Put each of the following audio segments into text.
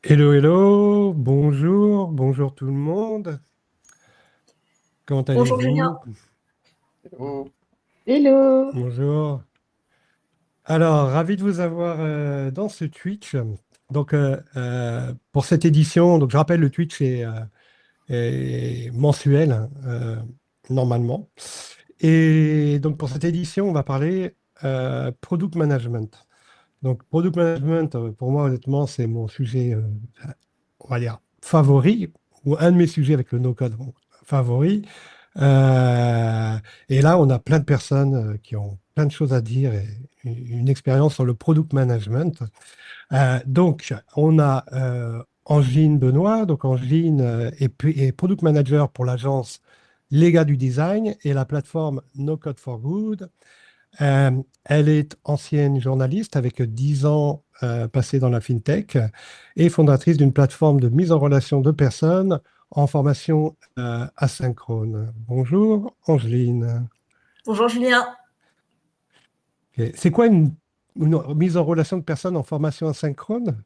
Hello, hello, bonjour, bonjour tout le monde. Comment Bonjour Julien. allez-vous? Oh, Hello! Bonjour. Alors, ravi de vous avoir dans ce Twitch. Donc, pour cette édition, donc je rappelle, le Twitch est mensuel, normalement. Et donc, pour cette édition, on va parler product management. Donc, product management, pour moi, honnêtement, c'est mon sujet, on va dire, favori, ou un de mes sujets avec le no-code favori. Euh, et là, on a plein de personnes qui ont plein de choses à dire et une expérience sur le product management. Donc, on a Angeline Benoît. Donc, Angeline est product manager pour l'agence Les Gars du Design et la plateforme No Code for Good. Elle est ancienne journaliste avec 10 ans passés dans la fintech et fondatrice d'une plateforme de mise en relation de personnes en formation asynchrone. Bonjour, Angeline. Bonjour Julien. Ok. C'est quoi une mise en relation de personnes en formation asynchrone?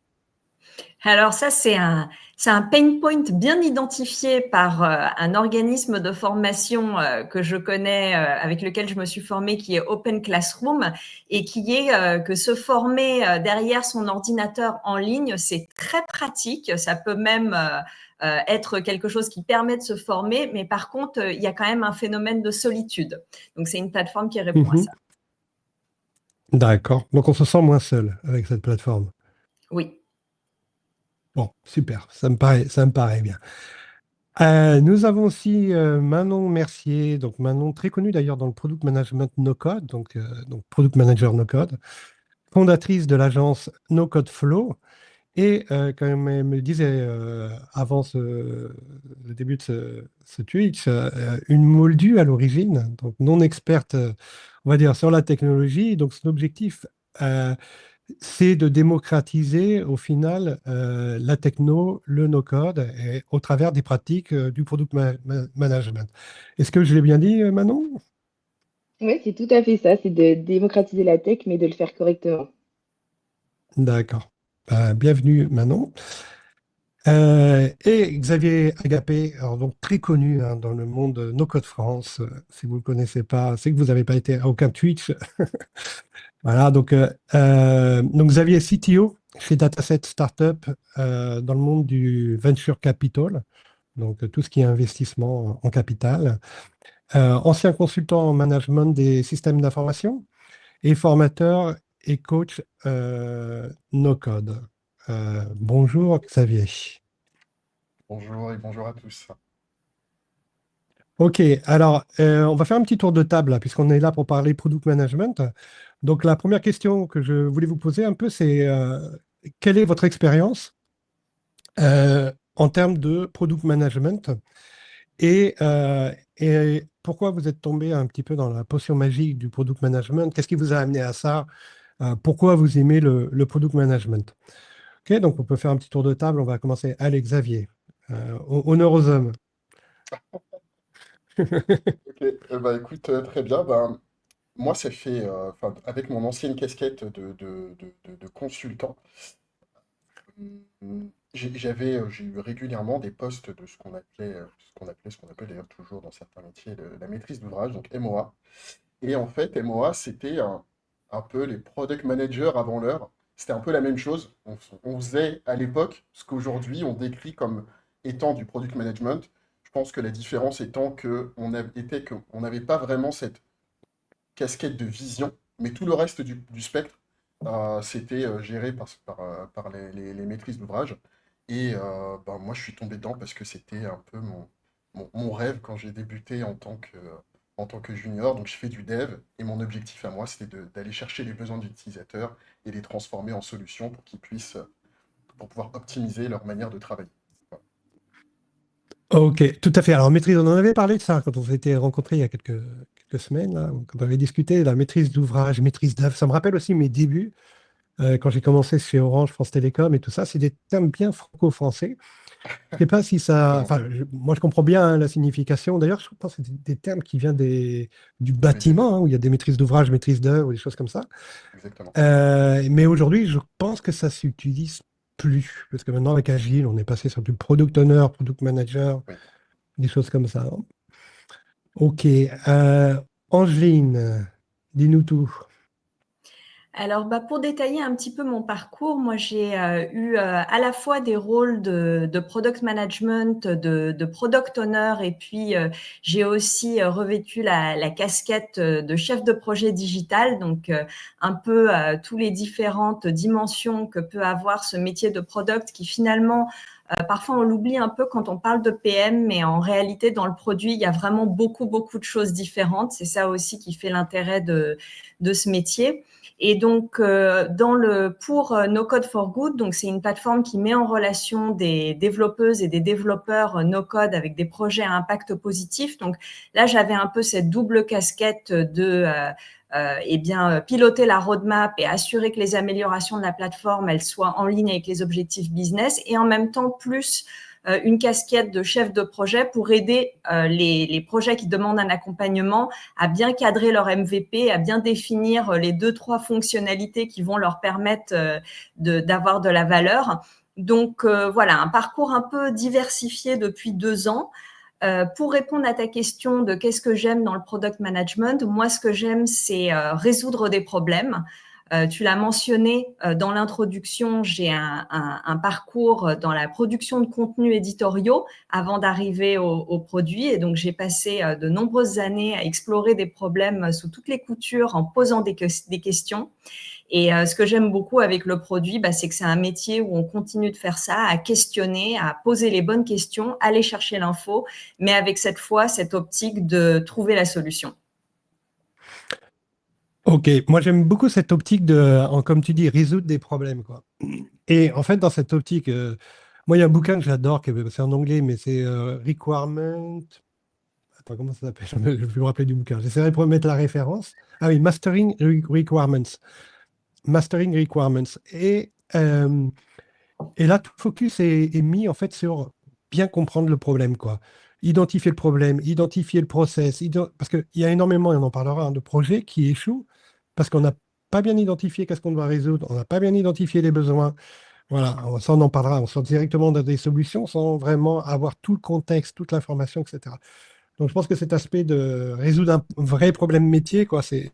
Alors ça, c'est un pain point bien identifié par un organisme de formation que je connais, avec lequel je me suis formée, qui est Open Classroom, et qui est que se former derrière son ordinateur en ligne, c'est très pratique. Ça peut même être quelque chose qui permet de se former, mais par contre, il y a quand même un phénomène de solitude. Donc c'est une plateforme qui répond à Mhm. ça. D'accord. Donc on se sent moins seul avec cette plateforme. Oui. Bon, super. Ça me paraît bien. Nous avons aussi Manon Mercier, donc Manon très connue d'ailleurs dans le product management no code, donc product manager no code, fondatrice de l'agence No Code Flow. Et comme elle me le disait avant le début de ce Twitch, une moldue à l'origine, donc non experte, on va dire, sur la technologie. Donc son objectif, euh, c'est de démocratiser au final la techno, le no-code, et au travers des pratiques du product management. Est-ce que je l'ai bien dit, Manon? Oui, c'est tout à fait ça, c'est de démocratiser la tech, mais de le faire correctement. D'accord. Bienvenue, Manon. Et Xavier Agapé, alors donc très connu hein, dans le monde No Code France. Si vous ne le connaissez pas, c'est que vous n'avez pas été à aucun Twitch. Voilà, donc Xavier est CTO chez Dataset Startup dans le monde du venture capital, donc tout ce qui est investissement en capital. Ancien consultant en management des systèmes d'information et formateur et coach no code. Bonjour Xavier. bonjour et bonjour à tous. Ok, alors on va faire un petit tour de table là, puisqu'on est là pour parler product management. Donc la première question que je voulais vous poser un peu, c'est quelle est votre expérience en termes de product management et pourquoi vous êtes tombé un petit peu dans la potion magique du product management? Qu'est-ce qui vous a amené à ça? Pourquoi vous aimez le product management? Ok, donc on peut faire un petit tour de table. On va commencer. Allez, Xavier, honneur aux hommes. Ok, bah écoute, très bien. Ben, moi, ça fait, enfin, avec mon ancienne casquette de consultant, j'ai eu régulièrement des postes de ce qu'on appelle d'ailleurs toujours dans certains métiers la maîtrise d'ouvrage, donc MOA. Et en fait, MOA, c'était un peu les product managers avant l'heure. C'était un peu la même chose. On faisait à l'époque ce qu'aujourd'hui on décrit comme étant du product management. Je pense que la différence étant était qu'on n'avait pas vraiment cette casquette de vision, mais tout le reste du spectre, c'était géré par les maîtrises d'ouvrage. Et ben, moi, je suis tombé dedans parce que c'était un peu mon rêve quand j'ai débuté en tant que junior. Donc, je fais du dev et mon objectif à moi, c'était d'aller chercher les besoins de l'utilisateur et les transformer en solutions pour qu'ils puissent, pour pouvoir optimiser leur manière de travailler. Voilà. Ok, tout à fait. Alors, maîtrise, on en avait parlé de ça quand on s'était rencontrés il y a quelques semaines, là, quand on avait discuté de la maîtrise d'ouvrage, maîtrise d'œuvre. Ça me rappelle aussi mes débuts, quand j'ai commencé chez Orange, France Télécom et tout ça. C'est des termes bien franco-français. Je ne sais pas si ça. Exactement. Enfin, moi, je comprends bien hein, la signification. D'ailleurs, je pense que c'est des termes qui viennent du Du BTP, bâtiment, hein, où il y a des maîtrises d'ouvrage, maîtrise d'œuvre, ou des choses comme ça. exactement. Mais aujourd'hui, je pense que ça s'utilise plus? Parce que maintenant, avec Agile, on est passé sur du product owner, product manager, Oui. des choses comme ça. Ok. Angeline, dis-nous tout. Alors, pour détailler un petit peu mon parcours, moi, j'ai eu à la fois des rôles de product management, de product owner, et puis j'ai aussi revêtu la casquette de chef de projet digital, donc un peu tous les différentes dimensions que peut avoir ce métier de product qui finalement, parfois on l'oublie un peu quand on parle de PM, mais en réalité, dans le produit, il y a vraiment beaucoup, beaucoup de choses différentes. C'est ça aussi qui fait l'intérêt de ce métier. Et donc, pour No Code for Good, donc c'est une plateforme qui met en relation des développeuses et des développeurs no code avec des projets à impact positif. Donc là, j'avais un peu cette double casquette de piloter la roadmap et assurer que les améliorations de la plateforme elles soient en ligne avec les objectifs business, et en même temps plus une casquette de chef de projet pour aider les projets qui demandent un accompagnement à bien cadrer leur MVP, à bien définir les 2-3 fonctionnalités qui vont leur permettre d'avoir de la valeur. Donc voilà, un parcours un peu diversifié depuis 2 ans. Pour répondre à ta question de qu'est-ce que j'aime dans le product management, moi ce que j'aime c'est résoudre des problèmes. Tu l'as mentionné dans l'introduction, j'ai un parcours dans la production de contenus éditoriaux avant d'arriver au produit, et donc j'ai passé de nombreuses années à explorer des problèmes sous toutes les coutures en posant des questions. Et ce que j'aime beaucoup avec le produit, c'est que c'est un métier où on continue de faire ça, à questionner, à poser les bonnes questions, aller chercher l'info, mais avec cette fois cette optique de trouver la solution. Ok, moi j'aime beaucoup cette optique comme tu dis, résoudre des problèmes, quoi. Et en fait, dans cette optique, moi il y a un bouquin que j'adore, c'est en anglais, mais c'est Requirement. Attends, comment ça s'appelle? Je vais me rappeler du bouquin. J'essaierai de remettre la référence. Ah oui, Requirements. Mastering Requirements. Et là, tout le focus est mis en fait sur bien comprendre le problème, quoi. Identifier le problème, identifier le process, parce qu'il y a énormément, et on en parlera, de projets qui échouent parce qu'on n'a pas bien identifié qu'est-ce qu'on doit résoudre, on n'a pas bien identifié les besoins. Voilà, ça on en parlera, on sort directement dans des solutions sans vraiment avoir tout le contexte, toute l'information, etc. Donc je pense que cet aspect de résoudre un vrai problème métier, quoi, c'est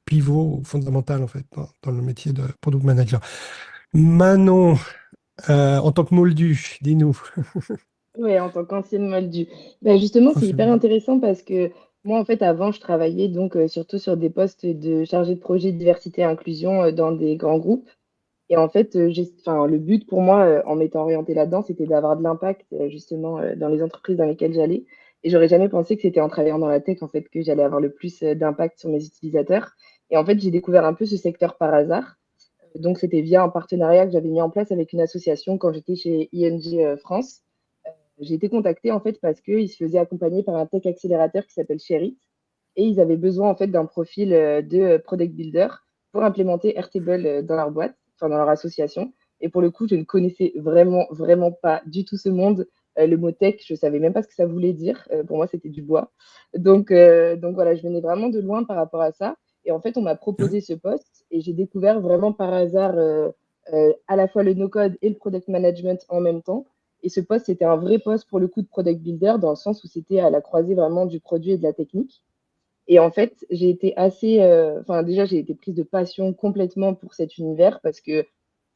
pivot fondamental en fait dans le métier de product manager. Manon, en tant que moldu, dis-nous. Ouais, en tant qu'ancienne moldue. Ben justement, c'est hyper intéressant parce que moi, en fait, avant, je travaillais donc surtout sur des postes de chargé de projet diversité et inclusion dans des grands groupes. Et en fait, enfin, le but pour moi, en m'étant orientée là-dedans, c'était d'avoir de l'impact justement dans les entreprises dans lesquelles j'allais. Et j'aurais jamais pensé que c'était en travaillant dans la tech, en fait, que j'allais avoir le plus d'impact sur mes utilisateurs. Et en fait, j'ai découvert un peu ce secteur par hasard. Donc, c'était via un partenariat que j'avais mis en place avec une association quand j'étais chez ING France. J'ai été contactée en fait parce qu'ils se faisaient accompagner par un tech accélérateur qui s'appelle Sherit, et ils avaient besoin en fait d'un profil de product builder pour implémenter Airtable dans leur boîte, enfin dans leur association. Et pour le coup, je ne connaissais vraiment, vraiment pas du tout ce monde. Le mot tech, je ne savais même pas ce que ça voulait dire. Pour moi, c'était du bois. Donc voilà, je venais vraiment de loin par rapport à ça. Et en fait, on m'a proposé ce poste et j'ai découvert vraiment par hasard à la fois le no-code et le product management en même temps. Et ce poste, c'était un vrai poste pour le coup de product builder, dans le sens où c'était à la croisée vraiment du produit et de la technique. Et en fait, j'ai été assez. Enfin, déjà, j'ai été prise de passion complètement pour cet univers parce que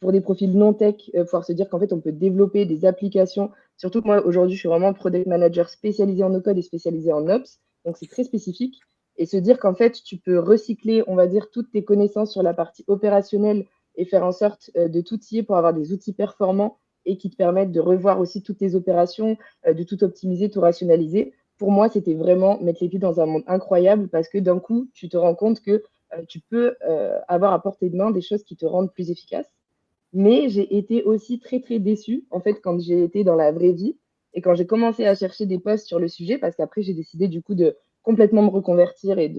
pour des profils non tech, pouvoir se dire qu'en fait, on peut développer des applications. Surtout que moi, aujourd'hui, je suis vraiment product manager spécialisé en no-code et spécialisé en ops. Donc, c'est très spécifique. Et se dire qu'en fait, tu peux recycler, on va dire, toutes tes connaissances sur la partie opérationnelle et faire en sorte de tout y pour avoir des outils performants et qui te permettent de revoir aussi toutes tes opérations, de tout optimiser, tout rationaliser. Pour moi, c'était vraiment mettre les pieds dans un monde incroyable parce que d'un coup, tu te rends compte que tu peux avoir à portée de main des choses qui te rendent plus efficace. Mais j'ai été aussi très, très déçue, en fait, quand j'ai été dans la vraie vie et quand j'ai commencé à chercher des posts sur le sujet, parce qu'après, j'ai décidé du coup de complètement me reconvertir et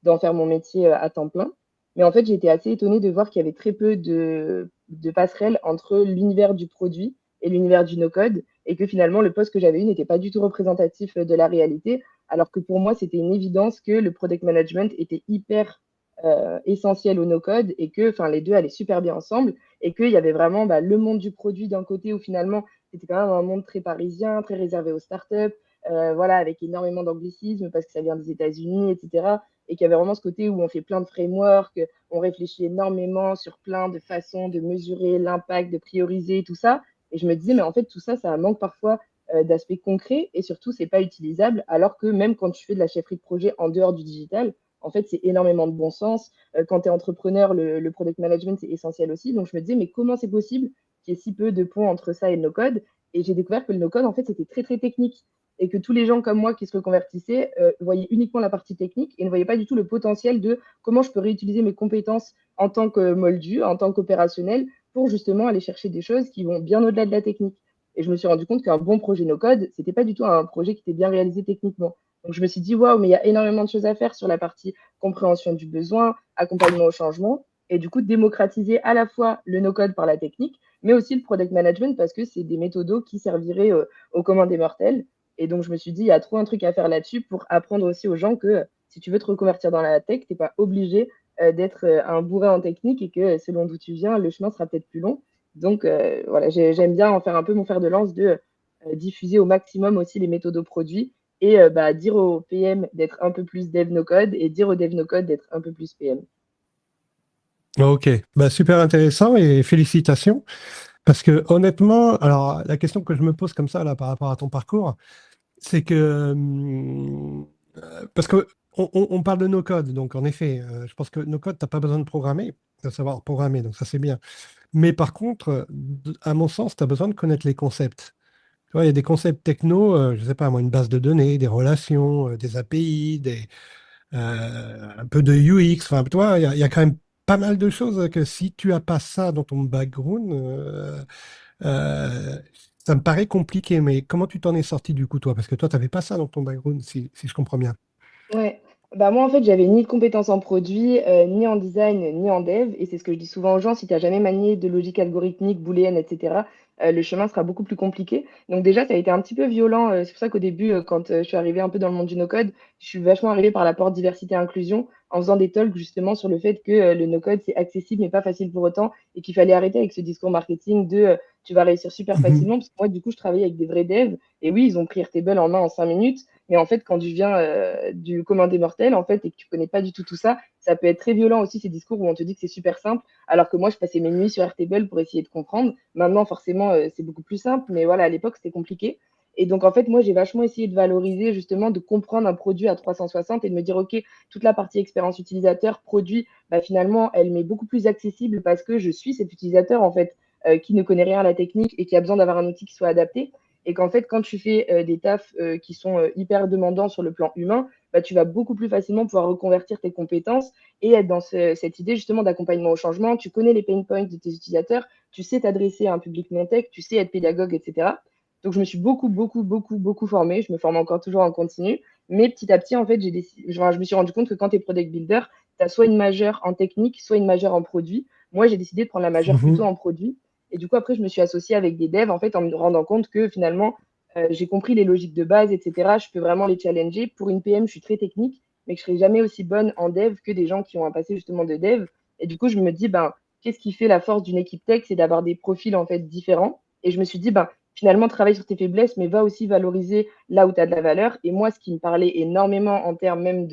d'en faire mon métier à temps plein. Mais en fait, j'ai été assez étonnée de voir qu'il y avait très peu de passerelles entre l'univers du produit et l'univers du no-code, et que finalement, le poste que j'avais eu n'était pas du tout représentatif de la réalité, alors que pour moi, c'était une évidence que le product management était hyper essentiels au no-code et que les deux allaient super bien ensemble et qu'il y avait vraiment le monde du produit d'un côté où finalement c'était quand même un monde très parisien, très réservé aux startups, voilà, avec énormément d'anglicisme parce que ça vient des États-Unis, etc. Et qu'il y avait vraiment ce côté où on fait plein de frameworks, on réfléchit énormément sur plein de façons de mesurer l'impact, de prioriser, tout ça. Et je me disais, mais en fait, tout ça, ça manque parfois d'aspects concrets et surtout, c'est pas utilisable. Alors que même quand tu fais de la chefferie de projet en dehors du digital, en fait, c'est énormément de bon sens. Quand tu es entrepreneur, le product management, c'est essentiel aussi. Donc, je me disais, mais comment c'est possible qu'il y ait si peu de ponts entre ça et le no-code? Et j'ai découvert que le no-code, en fait, c'était très, très technique. Et que tous les gens comme moi qui se reconvertissaient voyaient uniquement la partie technique et ne voyaient pas du tout le potentiel de comment je peux réutiliser mes compétences en tant que moldu, en tant qu'opérationnel, pour justement aller chercher des choses qui vont bien au-delà de la technique. Et je me suis rendu compte qu'un bon projet no-code, c'était pas du tout un projet qui était bien réalisé techniquement. Donc, je me suis dit, waouh, mais il y a énormément de choses à faire sur la partie compréhension du besoin, accompagnement au changement, et du coup, démocratiser à la fois le no-code par la technique, mais aussi le product management parce que c'est des méthodos qui serviraient aux communs des mortels. Et donc, je me suis dit, il y a trop un truc à faire là-dessus pour apprendre aussi aux gens que si tu veux te reconvertir dans la tech, tu n'es pas obligé d'être un bourrin en technique et que selon d'où tu viens, le chemin sera peut-être plus long. Donc, voilà, j'aime bien en faire un peu mon fer de lance de diffuser au maximum aussi les méthodos produits et dire aux PM d'être un peu plus dev no code et dire aux dev no code d'être un peu plus PM. Ok, bah, super intéressant et félicitations. Parce que honnêtement, alors la question que je me pose comme ça là, par rapport à ton parcours, c'est que, parce que on parle de no-code, donc en effet, je pense que no-code, tu n'as pas besoin de programmer, de savoir programmer, donc ça c'est bien. Mais par contre, à mon sens, tu as besoin de connaître les concepts. Tu vois, il y a des concepts techno, je ne sais pas moi, une base de données, des relations, des API, un peu de UX. Enfin, tu vois, il y a quand même pas mal de choses que si tu as pas ça dans ton background, euh, ça me paraît compliqué. Mais comment tu t'en es sorti du coup, toi? Parce que toi, tu n'avais pas ça dans ton background, si je comprends bien. Ouais, bah moi en fait j'avais ni de compétences en produit, ni en design, ni en dev, et c'est ce que je dis souvent aux gens, si tu n'as jamais manié de logique algorithmique, booléenne, etc., le chemin sera beaucoup plus compliqué. Donc déjà ça a été un petit peu violent, c'est pour ça qu'au début, quand je suis arrivée un peu dans le monde du no-code, je suis vachement arrivée par la porte diversité et inclusion, en faisant des talks justement sur le fait que le no-code c'est accessible mais pas facile pour autant, et qu'il fallait arrêter avec ce discours marketing de tu vas réussir super Mhm. facilement, parce que moi du coup je travaillais avec des vrais devs, et oui ils ont pris Airtable en main en 5 minutes. Mais en fait, quand tu viens du commun des mortels, en fait, et que tu connais pas du tout tout ça, ça peut être très violent aussi, ces discours où on te dit que c'est super simple, alors que moi, je passais mes nuits sur Airtable pour essayer de comprendre. Maintenant, forcément, c'est beaucoup plus simple, mais voilà, à l'époque, c'était compliqué. Et donc, en fait, moi, j'ai vachement essayé de valoriser, justement, de comprendre un produit à 360 et de me dire, OK, toute la partie expérience utilisateur, produit, bah, finalement, elle m'est beaucoup plus accessible parce que je suis cet utilisateur, en fait, qui ne connaît rien à la technique et qui a besoin d'avoir un outil qui soit adapté. Et qu'en fait, quand tu fais des tafs qui sont hyper demandants sur le plan humain, bah, tu vas beaucoup plus facilement pouvoir reconvertir tes compétences et être dans cette idée justement d'accompagnement au changement. Tu connais les pain points de tes utilisateurs, tu sais t'adresser à un public non tech, tu sais être pédagogue, etc. Donc, je me suis beaucoup, beaucoup, beaucoup, beaucoup formée. Je me forme encore toujours en continu. Mais petit à petit, en fait, je me suis rendu compte que quand tu es product builder, tu as soit une majeure en technique, soit une majeure en produit. Moi, j'ai décidé de prendre la majeure plutôt Mhm. en produit. Et du coup, après, je me suis associée avec des devs, en fait, en me rendant compte que finalement, j'ai compris les logiques de base, etc. Je peux vraiment les challenger. Pour une PM, je suis très technique, mais je ne serai jamais aussi bonne en dev que des gens qui ont un passé justement de dev. Et du coup, je me dis, ben, qu'est-ce qui fait la force d'une équipe tech? C'est d'avoir des profils, en fait, différents. Et je me suis dit, ben, finalement, travaille sur tes faiblesses, mais va aussi valoriser là où tu as de la valeur. Et moi, ce qui me parlait énormément en termes même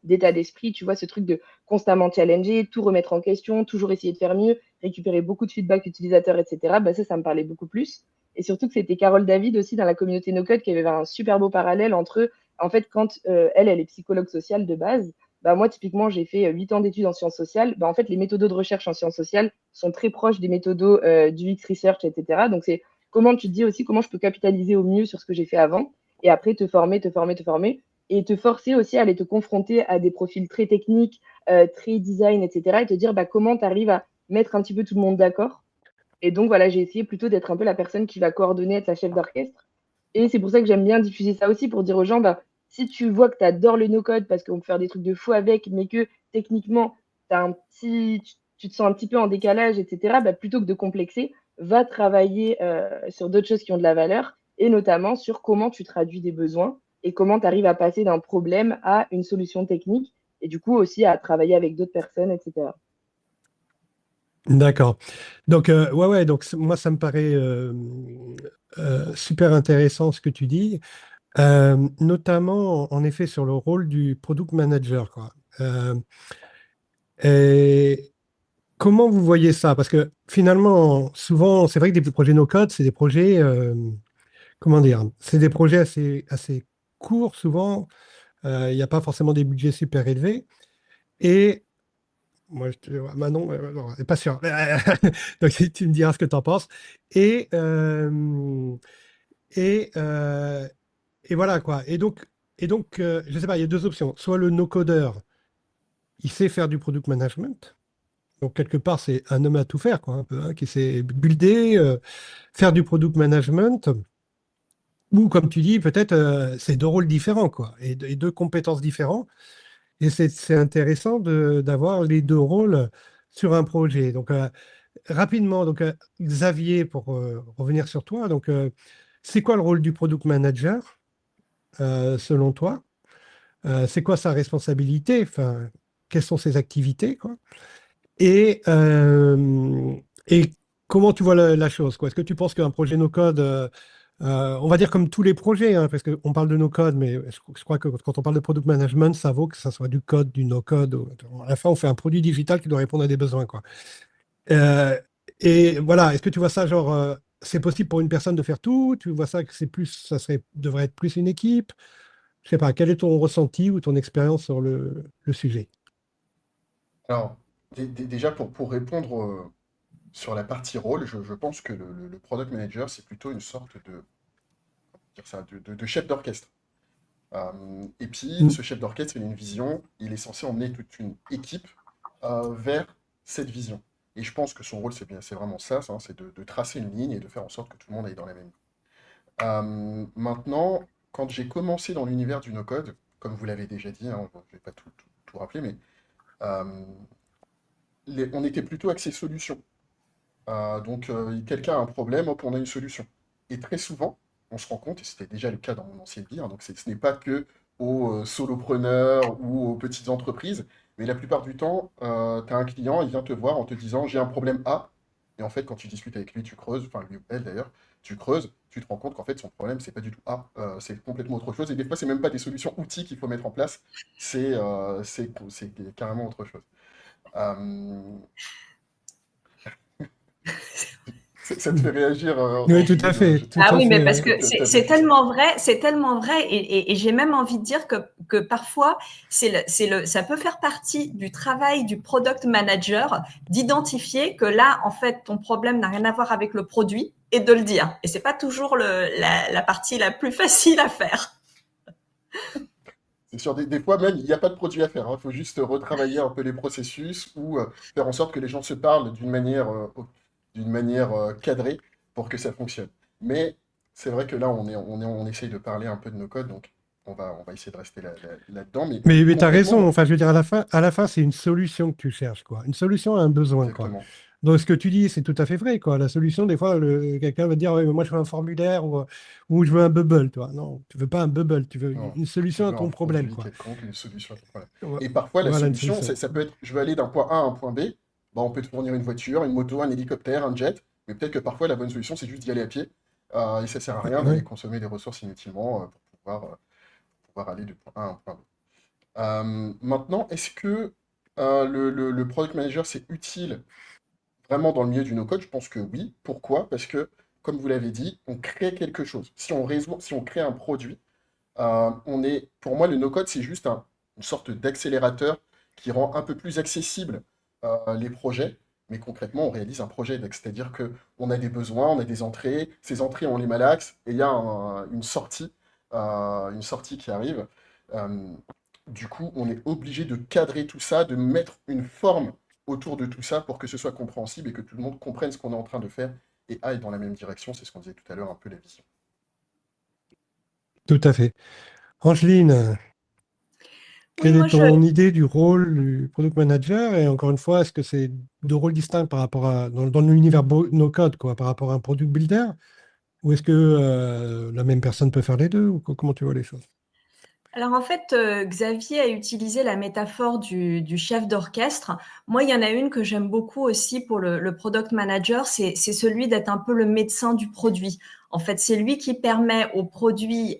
d'état d'esprit, tu vois, ce truc de constamment challenger, tout remettre en question, toujours essayer de faire mieux, récupérer beaucoup de feedback utilisateurs, etc. Bah ça me parlait beaucoup plus. Et surtout que c'était Carole David aussi dans la communauté NoCode qui avait un super beau parallèle entre, en fait, quand elle est psychologue sociale de base, bah moi, typiquement, j'ai fait 8 ans d'études en sciences sociales. Bah, en fait, les méthodos de recherche en sciences sociales sont très proches des méthodos du X Research, etc. Donc, c'est comment tu te dis aussi comment je peux capitaliser au mieux sur ce que j'ai fait avant et après te former, te former, te former et te forcer aussi à aller te confronter à des profils très techniques, très design, etc. et te dire bah, comment tu arrives à mettre un petit peu tout le monde d'accord. Et donc, voilà, j'ai essayé plutôt d'être un peu la personne qui va coordonner, être la chef d'orchestre. Et c'est pour ça que j'aime bien diffuser ça aussi, pour dire aux gens, bah, si tu vois que tu adores le no-code parce qu'on peut faire des trucs de fou avec, mais que techniquement, tu te sens un petit peu en décalage, etc., bah, plutôt que de complexer, va travailler sur d'autres choses qui ont de la valeur, et notamment sur comment tu traduis des besoins et comment tu arrives à passer d'un problème à une solution technique et du coup aussi à travailler avec d'autres personnes, etc. D'accord. Donc, ouais, donc moi, ça me paraît super intéressant ce que tu dis, notamment en effet sur le rôle du product manager, quoi. Et comment vous voyez ça? Parce que finalement, souvent, c'est vrai que des projets no-code, c'est des projets, comment dire, c'est des projets assez courts, souvent. Il n'y a pas forcément des budgets super élevés. Et moi, Manon, non, elle n'est pas sûre. Donc, tu me diras ce que tu en penses. Et, euh, et, euh, et voilà, quoi. Et donc, je ne sais pas, il y a deux options. Soit le no-codeur, il sait faire du product management. Donc, quelque part, c'est un homme à tout faire, quoi, un peu, hein, qui sait builder, faire du product management. Ou, comme tu dis, peut-être, c'est deux rôles différents, quoi, et deux compétences différentes. Et c'est intéressant d'avoir les deux rôles sur un projet. Donc, rapidement, donc, Xavier, pour revenir sur toi, donc, c'est quoi le rôle du product manager, selon toi? C'est quoi sa responsabilité? Enfin, quelles sont ses activités, quoi? Et, euh, et comment tu vois la chose, quoi? Est-ce que tu penses qu'un projet no-code, on va dire comme tous les projets, hein, parce qu'on parle de no-code, mais je crois que quand on parle de product management, ça vaut que ça soit du code, du no-code. À la fin, on fait un produit digital qui doit répondre à des besoins, quoi. Euh, et voilà, est-ce que tu vois ça, genre, c'est possible pour une personne de faire tout? Tu vois ça que c'est plus, devrait être plus une équipe? Je sais pas, quel est ton ressenti ou ton expérience sur le sujet? Alors, déjà, pour répondre sur la partie rôle, je pense que le product manager, c'est plutôt une sorte dire ça, de chef d'orchestre. Et puis, Mm. ce chef d'orchestre, il a une vision, il est censé emmener toute une équipe vers cette vision. Et je pense que son rôle, c'est vraiment ça, c'est de tracer une ligne et de faire en sorte que tout le monde aille dans la même ligne. Maintenant, quand j'ai commencé dans l'univers du no-code, comme vous l'avez déjà dit, hein, je ne vais pas tout rappeler, mais euh, on était plutôt axé solution. Donc, quelqu'un a un problème, hop, on a une solution. Et très souvent, on se rend compte, et c'était déjà le cas dans mon ancienne vie, hein, donc ce n'est pas que aux solopreneurs ou aux petites entreprises, mais la plupart du temps, tu as un client, il vient te voir en te disant, j'ai un problème A, et en fait, quand tu discutes avec lui, tu creuses, enfin lui ou elle d'ailleurs, tu creuses, tu te rends compte qu'en fait, son problème, c'est pas du tout A, c'est complètement autre chose, et des fois, c'est même pas des solutions outils qu'il faut mettre en place, c'est carrément autre chose. Euh, ça te fait réagir, Oui, tout à Angeline, fait, tout Ah à oui, mais fait, parce ouais. que c'est tellement vrai, et j'ai même envie de dire que parfois, ça peut faire partie du travail du product manager d'identifier que là, en fait, ton problème n'a rien à voir avec le produit et de le dire. Et c'est pas toujours la partie la plus facile à faire. C'est sûr, des fois même, il n'y a pas de produit à faire. Il faut juste retravailler un peu les processus ou faire en sorte que les gens se parlent d'une manière cadrée pour que ça fonctionne. Mais c'est vrai que là, on essaye de parler un peu de nos codes, donc on va essayer de rester là-dedans. Mais Mais tu as concrètement, raison. Enfin, je veux dire, à la fin, c'est une solution que tu cherches, quoi. Une solution à un besoin, quoi. exactement. Donc, ce que tu dis, c'est tout à fait vrai, quoi. La solution, des fois, quelqu'un va te dire, ouais, mais moi, je veux un formulaire ou je veux un bubble, toi. Non, tu veux pas un bubble, tu veux Non, une tu solution à veux un ton problème, produit quoi. quelconque, une solution à ton problème. Vo- Et parfois, la Voilà une solution, ça, solution. ça peut être, je veux aller d'un point A à un point B. Bah, on peut te fournir une voiture, une moto, un hélicoptère, un jet. Mais peut-être que parfois, la bonne solution, c'est juste d'y aller à pied. Et ça sert à rien d'aller Ouais. consommer des ressources inutilement pour pouvoir aller du point A à un point B. Maintenant, est-ce que le product manager, c'est utile vraiment dans le milieu du no-code? Je pense que oui. Pourquoi? Parce que, comme vous l'avez dit, on crée quelque chose. Si on crée un produit, pour moi, le no-code, c'est juste une sorte d'accélérateur qui rend un peu plus accessible les projets. Mais concrètement, on réalise un projet. Donc, c'est-à-dire qu'on a des besoins, on a des entrées. Ces entrées, on les malaxe et il y a une sortie qui arrive. Euh, du coup, on est obligé de cadrer tout ça, de mettre une forme autour de tout ça pour que ce soit compréhensible et que tout le monde comprenne ce qu'on est en train de faire et aille dans la même direction. C'est ce qu'on disait tout à l'heure, un peu la vision. Tout à fait. Angeline, Oui, quelle est moi, ton idée du rôle du product manager? Et encore une fois, est-ce que c'est deux rôles distincts dans l'univers no-code, quoi, par rapport à un product builder? Ou est-ce que la même personne peut faire les deux? Ou comment tu vois les choses? Alors en fait, Xavier a utilisé la métaphore du chef d'orchestre. Moi, il y en a une que j'aime beaucoup aussi pour le product manager, c'est celui d'être un peu le médecin du produit. En fait, c'est lui qui permet au produit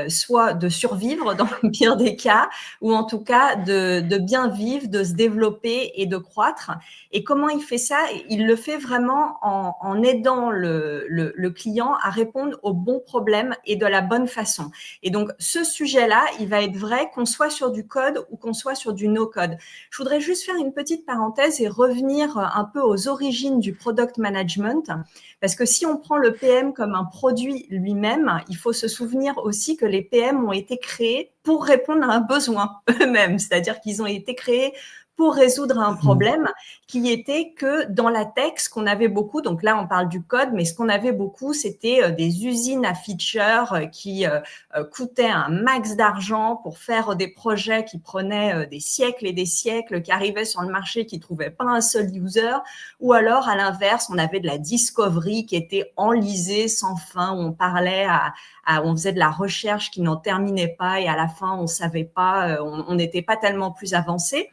soit de survivre dans le pire des cas, ou en tout cas de bien vivre, de se développer et de croître. Et comment il fait ça? Il le fait vraiment en aidant le client à répondre aux bons problèmes et de la bonne façon. Et donc, ce sujet-là, il va être vrai qu'on soit sur du code ou qu'on soit sur du no-code. Je voudrais juste faire une petite parenthèse et revenir un peu aux origines du product management, parce que si on prend le PM comme un produit lui-même, il faut se souvenir aussi que les PM ont été créés pour répondre à un besoin eux-mêmes, c'est-à-dire qu'ils ont été créés pour résoudre un problème qui était que dans la tech, ce qu'on avait beaucoup, donc là on parle du code, mais ce qu'on avait beaucoup, c'était des usines à features qui coûtaient un max d'argent pour faire des projets qui prenaient des siècles et des siècles, qui arrivaient sur le marché, qui ne trouvaient pas un seul user, ou alors à l'inverse, on avait de la discovery qui était enlisée sans fin, où on parlait on faisait de la recherche qui n'en terminait pas et à la fin on savait pas, on n'était pas tellement plus avancé.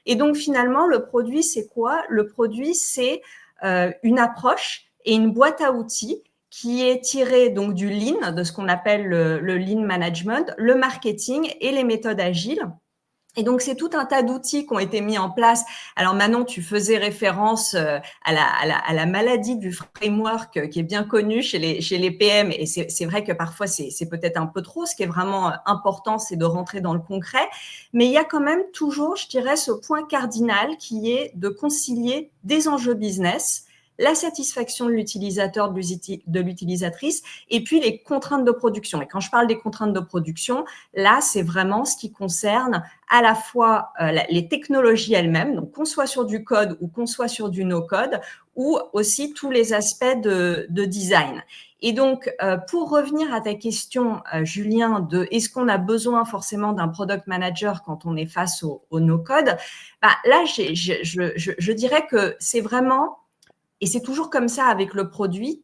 Et donc, finalement, le produit, c'est quoi? Le produit, c'est une approche et une boîte à outils qui est tirée donc du lean, de ce qu'on appelle le lean management, le marketing et les méthodes agiles. Et donc, c'est tout un tas d'outils qui ont été mis en place. Alors, Manon, tu faisais référence à la maladie du framework qui est bien connue chez les PM. Et c'est vrai que parfois, c'est peut-être un peu trop. Ce qui est vraiment important, c'est de rentrer dans le concret. Mais il y a quand même toujours, je dirais, ce point cardinal qui est de concilier des enjeux business, la satisfaction de l'utilisateur, de l'utilisatrice, et puis les contraintes de production. Et quand je parle des contraintes de production, là, c'est vraiment ce qui concerne à la fois les technologies elles-mêmes, donc qu'on soit sur du code ou qu'on soit sur du no-code, ou aussi tous les aspects de design. Et donc, pour revenir à ta question, Julien, de est-ce qu'on a besoin forcément d'un product manager quand on est face au no-code, bah, là, je dirais que c'est vraiment... Et c'est toujours comme ça avec le produit.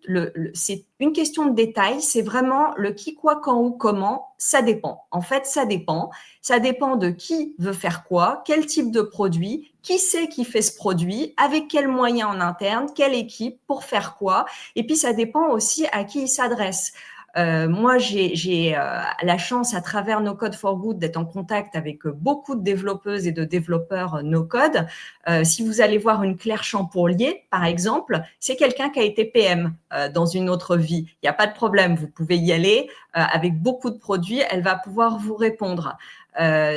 C'est une question de détail. C'est vraiment le qui, quoi, quand, où, comment. Ça dépend. En fait, ça dépend. Ça dépend de qui veut faire quoi, quel type de produit, qui c'est qui fait ce produit, avec quels moyens en interne, quelle équipe, pour faire quoi. Et puis, ça dépend aussi à qui il s'adresse. Moi, j'ai la chance, à travers No Code for Good, d'être en contact avec beaucoup de développeuses et de développeurs no code. Si vous allez voir une Claire Champourlier, par exemple, c'est quelqu'un qui a été PM dans une autre vie. Il n'y a pas de problème, vous pouvez y aller avec beaucoup de produits, elle va pouvoir vous répondre.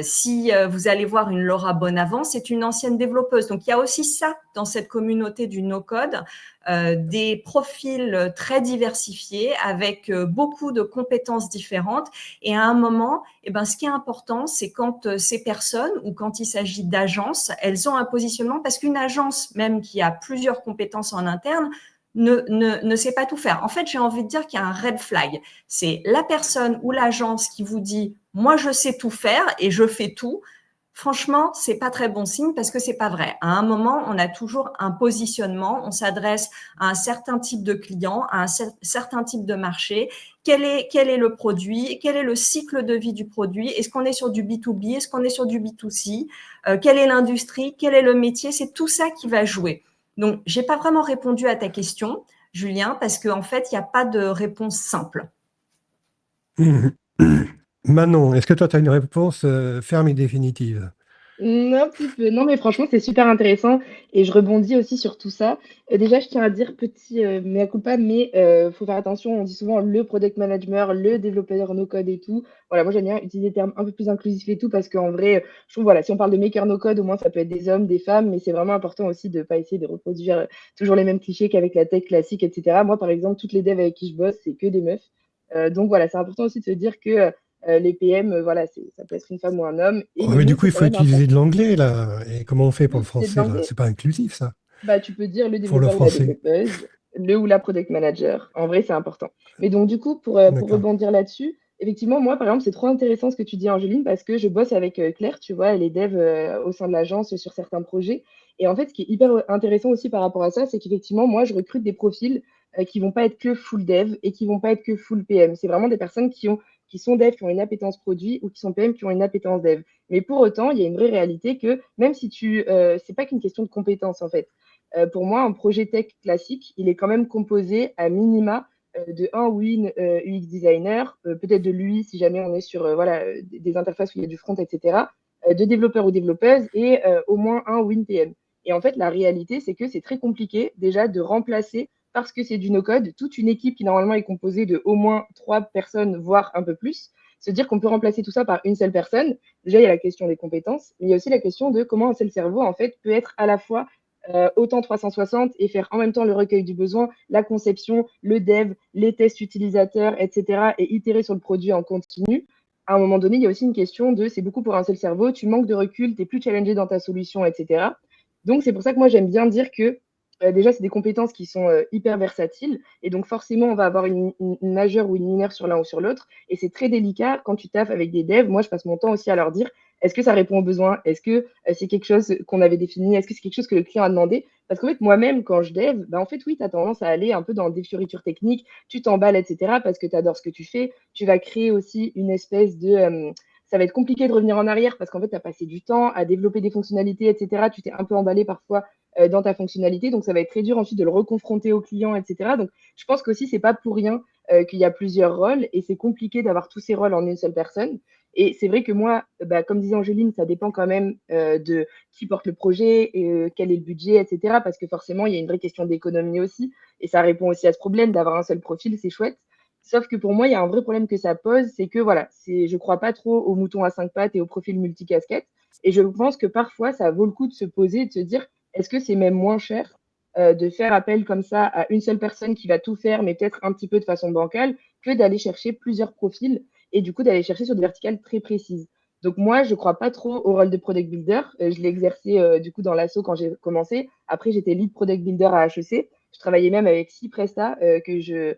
Si vous allez voir une Laura Bonavent, c'est une ancienne développeuse. Donc, il y a aussi ça dans cette communauté du no-code, des profils très diversifiés avec beaucoup de compétences différentes. Et à un moment, eh ben, ce qui est important, c'est quand ces personnes ou quand il s'agit d'agences, elles ont un positionnement parce qu'une agence, même qui a plusieurs compétences en interne, ne sait pas tout faire. En fait, j'ai envie de dire qu'il y a un red flag. C'est la personne ou l'agence qui vous dit « moi, je sais tout faire et je fais tout ». Franchement, c'est pas très bon signe parce que c'est pas vrai. À un moment, on a toujours un positionnement, on s'adresse à un certain type de client, à un certain type de marché. Quel est le produit? Quel est le cycle de vie du produit? Est-ce qu'on est sur du B2B? Est-ce qu'on est sur du B2C? Quelle est l'industrie? Quel est le métier? C'est tout ça qui va jouer. Donc, j'ai pas vraiment répondu à ta question, Julien, parce qu'en fait, il n'y a pas de réponse simple. Manon, est-ce que toi, tu as une réponse ferme et définitive? Un petit peu. Non, mais franchement, c'est super intéressant et je rebondis aussi sur tout ça. Déjà, je tiens à dire petit mea culpa, mais faut faire attention. On dit souvent le product manager, le développeur no code et tout. Voilà, moi j'aime bien utiliser des termes un peu plus inclusifs et tout parce qu'en vrai, je trouve voilà, si on parle de maker no code, au moins ça peut être des hommes, des femmes, mais c'est vraiment important aussi de ne pas essayer de reproduire toujours les mêmes clichés qu'avec la tech classique, etc. Moi, par exemple, toutes les devs avec qui je bosse, c'est que des meufs. Donc voilà, c'est important aussi de se dire que les PM, voilà, ça peut être une femme ou un homme. Et Oh, les mais du mots, coup, c'est il quand faut même utiliser important. de l'anglais, là. Et comment on fait pour Oui, le utiliser de français, là? l'anglais. C'est pas inclusif, ça, Bah, tu peux dire le pour le développeur ou la français. développeuse, le ou la product manager. En vrai, c'est important. Mais donc, du coup, pour D'accord. rebondir là-dessus, effectivement, moi, par exemple, c'est trop intéressant ce que tu dis, Angéline, parce que je bosse avec Claire, tu vois, elle est dev au sein de l'agence sur certains projets. Et en fait, ce qui est hyper intéressant aussi par rapport à ça, c'est qu'effectivement, moi, je recrute des profils qui vont pas être que full dev et qui vont pas être que full PM. C'est vraiment des personnes qui ont qui sont devs qui ont une appétence produit ou qui sont PM qui ont une appétence dev. Mais pour autant, il y a une vraie réalité que même si c'est pas qu'une question de compétences en fait. Pour moi, un projet tech classique, il est quand même composé à minima de un ou une UX designer, peut-être de l'UI si jamais on est sur voilà, des interfaces où il y a du front, etc., de développeurs ou développeuses et au moins un ou une PM. Et en fait, la réalité, c'est que c'est très compliqué déjà de remplacer, parce que c'est du no-code, toute une équipe qui normalement est composée de au moins 3 personnes, voire un peu plus. Se dire qu'on peut remplacer tout ça par une seule personne, déjà il y a la question des compétences, mais il y a aussi la question de comment un seul cerveau en fait peut être à la fois autant 360 et faire en même temps le recueil du besoin, la conception, le dev, les tests utilisateurs, etc. et itérer sur le produit en continu. À un moment donné, il y a aussi une question de c'est beaucoup pour un seul cerveau, tu manques de recul, tu es plus challengé dans ta solution, etc. Donc, c'est pour ça que moi, j'aime bien dire que déjà, c'est des compétences qui sont hyper versatiles. Et donc, forcément, on va avoir une majeure ou une mineure sur l'un ou sur l'autre. Et c'est très délicat quand tu taffes avec des devs. Moi, je passe mon temps aussi à leur dire est-ce que ça répond aux besoins? Est-ce que c'est quelque chose qu'on avait défini? Est-ce que c'est quelque chose que le client a demandé? Parce qu'en fait, moi-même, quand je dev, bah, en fait, oui, tu as tendance à aller un peu dans des fioritures techniques, tu t'emballes, etc., parce que tu adores ce que tu fais. Tu vas créer aussi une espèce de. Ça va être compliqué de revenir en arrière parce qu'en fait, tu as passé du temps à développer des fonctionnalités, etc. Tu t'es un peu emballé parfois dans ta fonctionnalité. Donc, ça va être très dur ensuite de le reconfronter au client, etc. Donc, je pense qu'aussi, c'est pas pour rien qu'il y a plusieurs rôles et c'est compliqué d'avoir tous ces rôles en une seule personne. Et c'est vrai que moi, bah, comme disait Angéline, ça dépend quand même de qui porte le projet, et, quel est le budget, etc. Parce que forcément, il y a une vraie question d'économie aussi. Et ça répond aussi à ce problème d'avoir un seul profil, c'est chouette. Sauf que pour moi, il y a un vrai problème que ça pose, c'est que voilà, je crois pas trop aux moutons à 5 pattes et au profil multicasquette. Et je pense que parfois, ça vaut le coup de se poser et de se dire, est-ce que c'est même moins cher de faire appel comme ça à une seule personne qui va tout faire, mais peut-être un petit peu de façon bancale, que d'aller chercher plusieurs profils et du coup d'aller chercher sur des verticales très précises. Donc moi, je ne crois pas trop au rôle de product builder. Je l'ai exercé du coup dans l'asso quand j'ai commencé. Après, j'étais lead product builder à HEC. Je travaillais même avec 6 prestats que je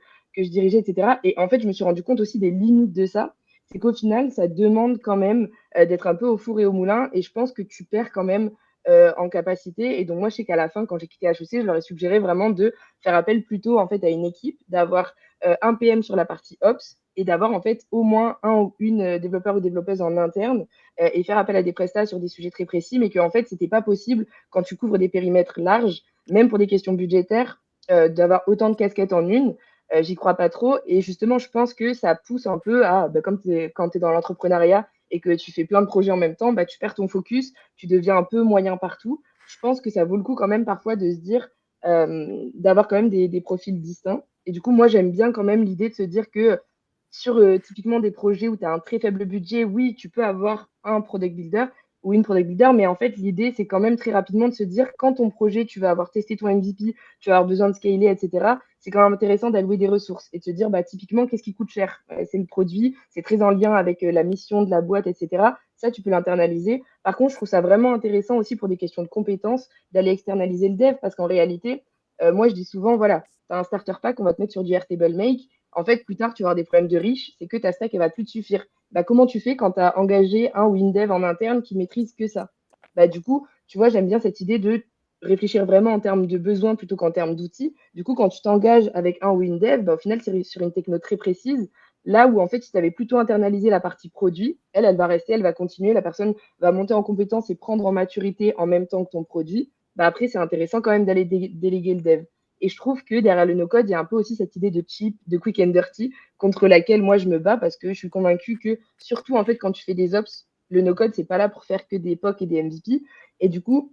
dirigeais, etc. Et en fait, je me suis rendu compte aussi des limites de ça. C'est qu'au final, ça demande quand même d'être un peu au four et au moulin. Et je pense que tu perds quand même en capacité. Et donc, moi, je sais qu'à la fin, quand j'ai quitté HEC, je leur ai suggéré vraiment de faire appel plutôt en fait à une équipe, d'avoir un PM sur la partie Ops et d'avoir en fait au moins un ou une développeur ou développeuse en interne et faire appel à des prestats sur des sujets très précis, mais qu'en fait, c'était pas possible quand tu couvres des périmètres larges, même pour des questions budgétaires, d'avoir autant de casquettes en une. J'y crois pas trop. Et justement, je pense que ça pousse un peu à, bah, comme quand tu es dans l'entrepreneuriat et que tu fais plein de projets en même temps, bah, tu perds ton focus, tu deviens un peu moyen partout. Je pense que ça vaut le coup quand même parfois de se dire, d'avoir quand même des profils distincts. Et du coup, moi, j'aime bien quand même l'idée de se dire que sur typiquement des projets où tu as un très faible budget, oui, tu peux avoir un product builder ou une product builder, mais en fait, l'idée, c'est quand même très rapidement de se dire, quand ton projet, tu vas avoir testé ton MVP, tu vas avoir besoin de scaler, etc., c'est quand même intéressant d'allouer des ressources et de se dire, bah, typiquement, qu'est-ce qui coûte cher? C'est le produit, c'est très en lien avec la mission de la boîte, etc. Ça, tu peux l'internaliser. Par contre, je trouve ça vraiment intéressant aussi pour des questions de compétences d'aller externaliser le dev parce qu'en réalité, moi, je dis souvent, voilà, tu as un starter pack, on va te mettre sur du Airtable Make. En fait, plus tard, tu vas avoir des problèmes de riches, c'est que ta stack, elle va plus te suffire. Bah, comment tu fais quand tu as engagé un ou une dev en interne qui maîtrise que ça? Bah, du coup, tu vois, j'aime bien cette idée de réfléchir vraiment en termes de besoins plutôt qu'en termes d'outils. Du coup, quand tu t'engages avec un ou une dev, bah, au final, c'est sur une techno très précise. Là où, en fait, si tu avais plutôt internalisé la partie produit, elle va rester, elle va continuer, la personne va monter en compétence et prendre en maturité en même temps que ton produit. Bah, après, c'est intéressant quand même d'aller déléguer le dev. Et je trouve que derrière le no-code, il y a un peu aussi cette idée de cheap, de quick and dirty, contre laquelle moi je me bats parce que je suis convaincue que, surtout en fait, quand tu fais des ops, le no-code, c'est pas là pour faire que des POC et des MVP. Et du coup,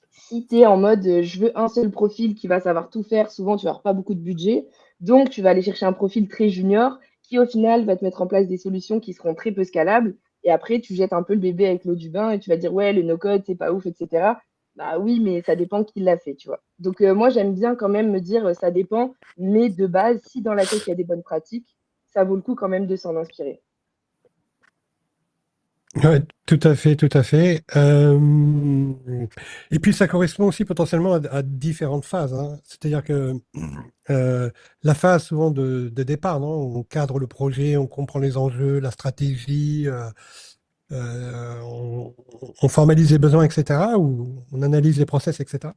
si tu es en mode je veux un seul profil qui va savoir tout faire, souvent tu vas avoir pas beaucoup de budget. Donc, tu vas aller chercher un profil très junior qui, au final, va te mettre en place des solutions qui seront très peu scalables. Et après, tu jettes un peu le bébé avec l'eau du bain et tu vas dire ouais, le no-code, c'est pas ouf, etc. Bah oui, mais ça dépend qui l'a fait, tu vois. Donc, moi, j'aime bien quand même me dire ça dépend, mais de base, si dans la tech, il y a des bonnes pratiques, ça vaut le coup quand même de s'en inspirer. Ouais, tout à fait, tout à fait. Et puis ça correspond aussi potentiellement à différentes phases, hein. C'est-à-dire que euh, la phase souvent de départ, non? On cadre le projet, on comprend les enjeux, la stratégie, on formalise les besoins, etc., ou on analyse les process, etc.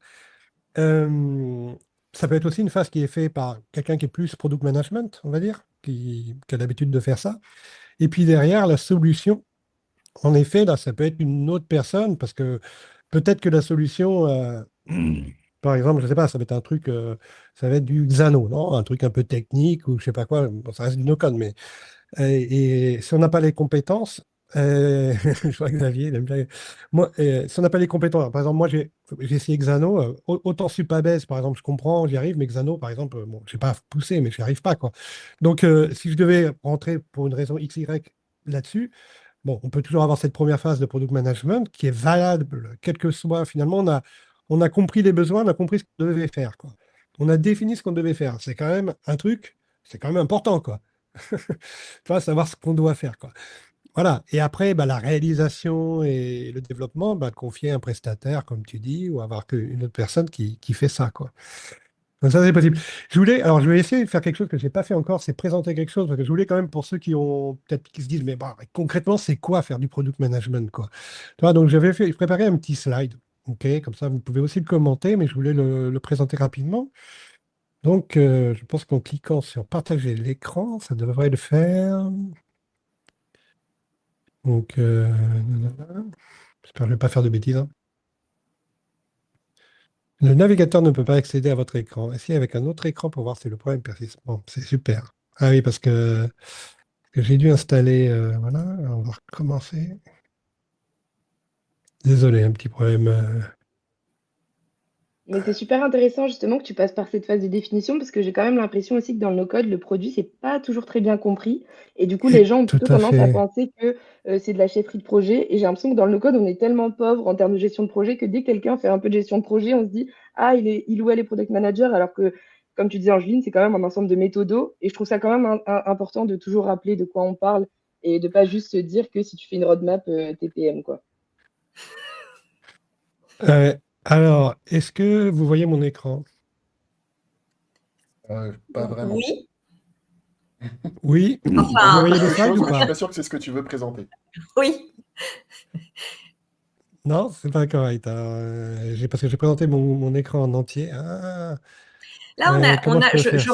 Euh, Ça peut être aussi une phase qui est faite par quelqu'un qui est plus product management, on va dire. qui a l'habitude de faire ça. Et puis derrière, la solution, en effet, là, ça peut être une autre personne, parce que peut-être que la solution, par exemple, je ne sais pas, ça va être un truc, ça va être du Xano, non? Un truc un peu technique ou je ne sais pas quoi. Bon, ça reste du no-code, mais et si on n'a pas les compétences, je vois Xavier, il aime bien. Moi, si on n'a pas les compétences, par exemple, moi j'ai essayé Xano, autant Supabase, par exemple, je comprends, j'y arrive, mais Xano, par exemple, bon, je n'ai pas poussé, mais je n'y arrive pas, quoi. Donc, si je devais rentrer pour une raison X, Y là-dessus, bon, on peut toujours avoir cette première phase de product management qui est valable, quel que soit, finalement, on a compris les besoins, on a compris ce qu'on devait faire, quoi. On a défini ce qu'on devait faire. C'est quand même un truc, c'est quand même important, quoi. Tu vois, savoir ce qu'on doit faire, quoi. Voilà. Et après, bah, la réalisation et le développement, bah, confier un prestataire, comme tu dis, ou avoir une autre personne qui fait ça, quoi. Donc ça, c'est possible. Alors, je vais essayer de faire quelque chose que je n'ai pas fait encore, c'est présenter quelque chose, parce que je voulais quand même, pour ceux qui ont peut-être qui se disent, mais bah, concrètement, c'est quoi faire du product management, quoi. Tu vois, donc je préparais un petit slide, ok, comme ça, vous pouvez aussi le commenter, mais je voulais le présenter rapidement. Donc, je pense qu'en cliquant sur partager l'écran, ça devrait le faire. Donc, nanana. J'espère que je ne vais pas faire de bêtises, hein. Le navigateur ne peut pas accéder à votre écran. Essayez avec un autre écran pour voir si le problème persiste. Bon, c'est super. Ah oui, parce que j'ai dû installer. Voilà, on va recommencer. Désolé, un petit problème. Mais c'est super intéressant justement que tu passes par cette phase de définition parce que j'ai quand même l'impression aussi que dans le no-code, le produit, c'est pas toujours très bien compris. Et du coup, les gens ont Tout plutôt à tendance à fait. penser que c'est de la chefferie de projet. Et j'ai l'impression que dans le no-code, on est tellement pauvre en termes de gestion de projet que dès que quelqu'un fait un peu de gestion de projet, on se dit, ah, il ou elle est product manager, alors que, comme tu disais, Angeline, c'est quand même un ensemble de méthodos. Et je trouve ça quand même important de toujours rappeler de quoi on parle et de pas juste se dire que si tu fais une roadmap, t'es PM, quoi. Alors, est-ce que vous voyez mon écran? Pas vraiment. Oui, Oui. Vous enfin, voyez les Quelque slides chose, ou mais je suis pas? pas sûr que c'est ce que tu veux présenter. oui. Non, c'est pas correct. Alors, parce que j'ai présenté mon écran en entier. Ah, Là, comment je peux faire ça?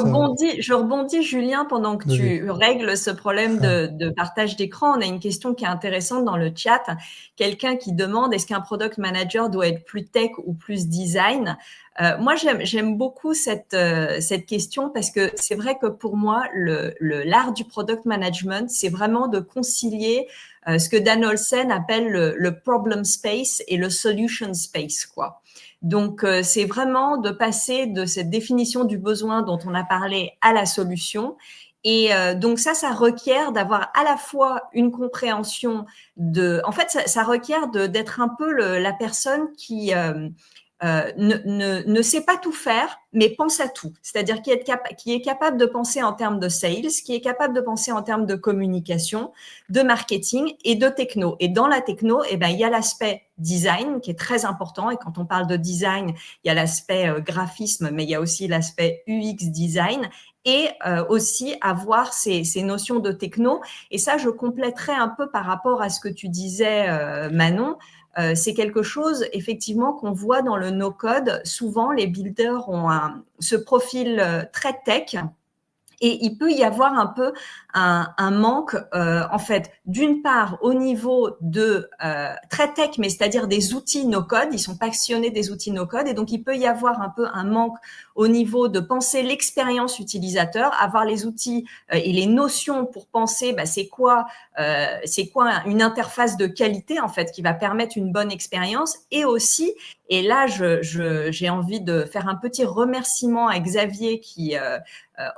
je rebondis, Julien, pendant que Vas-y. tu règles ce problème Ah. de partage d'écran. On a une question qui est intéressante dans le chat. Quelqu'un qui demande est-ce qu'un product manager doit être plus tech ou plus design? Moi, j'aime beaucoup cette question parce que c'est vrai que pour moi, l'art du product management, c'est vraiment de concilier ce que Dan Olsen appelle le problem space et le solution space, quoi. Donc, c'est vraiment de passer de cette définition du besoin dont on a parlé à la solution. Et donc ça requiert d'avoir à la fois une compréhension de... En fait, ça requiert d'être un peu la personne qui ne sait pas tout faire, mais pense à tout. C'est-à-dire qui est capable de penser en termes de sales, qui est capable de penser en termes de communication, de marketing et de techno. Et dans la techno, eh ben, il y a l'aspect design qui est très important. Et quand on parle de design, il y a l'aspect graphisme, mais il y a aussi l'aspect UX design et aussi avoir ces notions de techno. Et ça, je compléterai un peu par rapport à ce que tu disais, Manon. C'est quelque chose, effectivement, qu'on voit dans le no-code. Souvent, les builders ont ce profil très tech. Et il peut y avoir un peu un manque, en fait, d'une part au niveau de très tech, mais c'est-à-dire des outils no-code. Ils sont passionnés des outils no-code, et donc il peut y avoir un peu un manque au niveau de penser l'expérience utilisateur, avoir les outils et les notions pour penser, bah, c'est quoi une interface de qualité en fait qui va permettre une bonne expérience, et aussi, et là j'ai envie de faire un petit remerciement à Xavier qui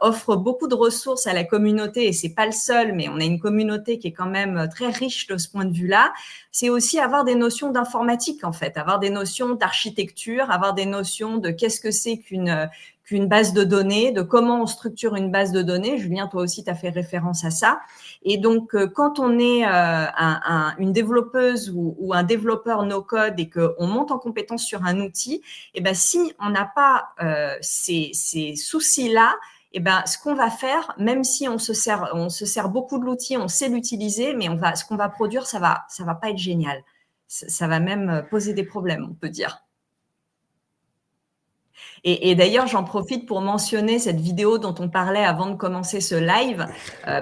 offre beaucoup de ressources à la communauté, et c'est pas le seul, mais on a une communauté qui est quand même très riche de ce point de vue-là. C'est aussi avoir des notions d'informatique, en fait, avoir des notions d'architecture, avoir des notions de qu'est-ce que c'est qu'une base de données, de comment on structure une base de données. Julien, toi aussi, tu as fait référence à ça. Et donc, quand on est une développeuse ou un développeur no-code et qu'on monte en compétence sur un outil, et ben, si on n'a pas ces soucis-là, et ben, ce qu'on va faire, même si on se sert beaucoup de l'outil, on sait l'utiliser, mais ce qu'on va produire, ça va pas être génial. Ça va même poser des problèmes, on peut dire. Et d'ailleurs, j'en profite pour mentionner cette vidéo dont on parlait avant de commencer ce live,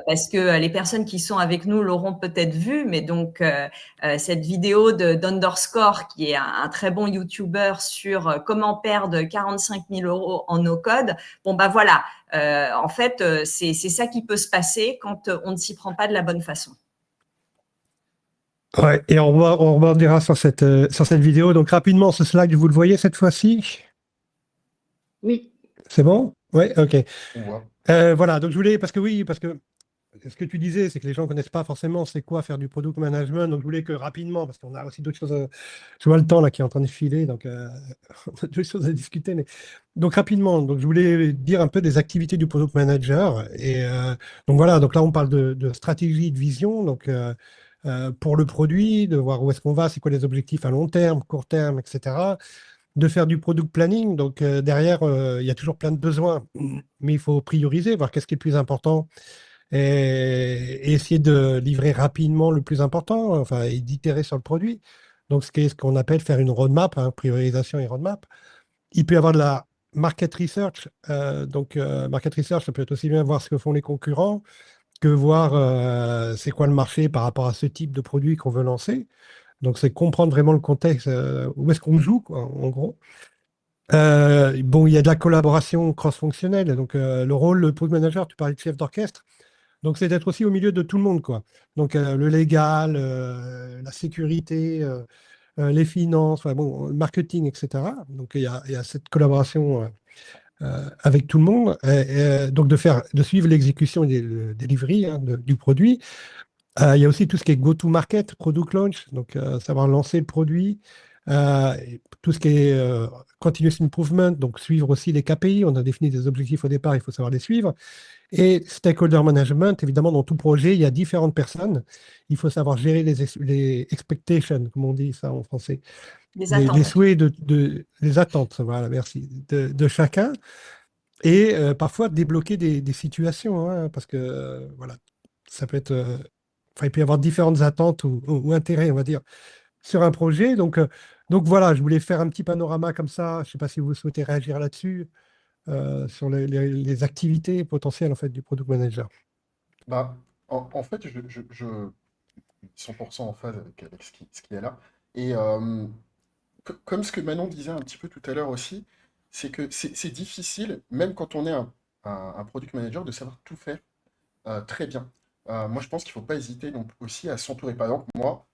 parce que les personnes qui sont avec nous l'auront peut-être vue, mais donc cette vidéo d'Underscore, qui est un très bon YouTuber sur comment perdre 45 000 € en no-code. Bon, bah voilà, en fait, c'est ça qui peut se passer quand on ne s'y prend pas de la bonne façon. Ouais, et on rebondira sur cette vidéo. Donc rapidement, ce slide, vous le voyez cette fois-ci? Oui. C'est bon? Oui, ok. On voit. Voilà, donc je voulais, parce que ce que tu disais, c'est que les gens ne connaissent pas forcément c'est quoi faire du product management. Donc je voulais que rapidement, parce qu'on a aussi d'autres choses, je vois le temps là qui est en train de filer, donc on a d'autres choses à discuter. Donc rapidement, donc je voulais dire un peu des activités du product manager. Et donc voilà, donc là on parle de stratégie, de vision, donc pour le produit, de voir où est-ce qu'on va, c'est quoi les objectifs à long terme, court terme, etc. De faire du product planning. Donc derrière, il y a toujours plein de besoins, mais il faut prioriser, voir qu'est-ce qui est le plus important et essayer de livrer rapidement le plus important, enfin, et d'itérer sur le produit. Donc ce qu'on appelle faire une roadmap, hein, priorisation et roadmap. Il peut y avoir de la market research. Donc market research, ça peut être aussi bien voir ce que font les concurrents que voir c'est quoi le marché par rapport à ce type de produit qu'on veut lancer. Donc, c'est comprendre vraiment le contexte, où est-ce qu'on joue, quoi, en gros. Bon, il y a de la collaboration cross-fonctionnelle. Donc, le rôle, le product manager, tu parlais de chef d'orchestre. Donc, c'est d'être aussi au milieu de tout le monde, quoi. Donc, le légal, la sécurité, les finances, enfin, bon, le marketing, etc. Donc, il y a cette collaboration avec tout le monde. Donc, de suivre l'exécution et le delivery, hein, du produit. Il y a aussi tout ce qui est go-to-market, product launch, donc savoir lancer le produit, et tout ce qui est continuous improvement, donc suivre aussi les KPI. On a défini des objectifs au départ, il faut savoir les suivre. Et stakeholder management, évidemment, dans tout projet, il y a différentes personnes. Il faut savoir gérer les expectations, comme on dit ça en français, Les les attentes. souhaits, les attentes, voilà, merci, de chacun. Et parfois débloquer des situations, hein, parce que voilà, ça peut être. Enfin, il peut y avoir différentes attentes ou intérêts, on va dire, sur un projet. Donc voilà, je voulais faire un petit panorama comme ça. Je ne sais pas si vous souhaitez réagir là-dessus, sur les activités potentielles en fait, du product manager. Bah, en fait, je suis 100% en phase avec ce qui est là. Et comme ce que Manon disait un petit peu tout à l'heure aussi, c'est que c'est difficile, même quand on est un product manager, de savoir tout faire très bien. Moi, je pense qu'il ne faut pas hésiter donc aussi à s'entourer. Par exemple, moi,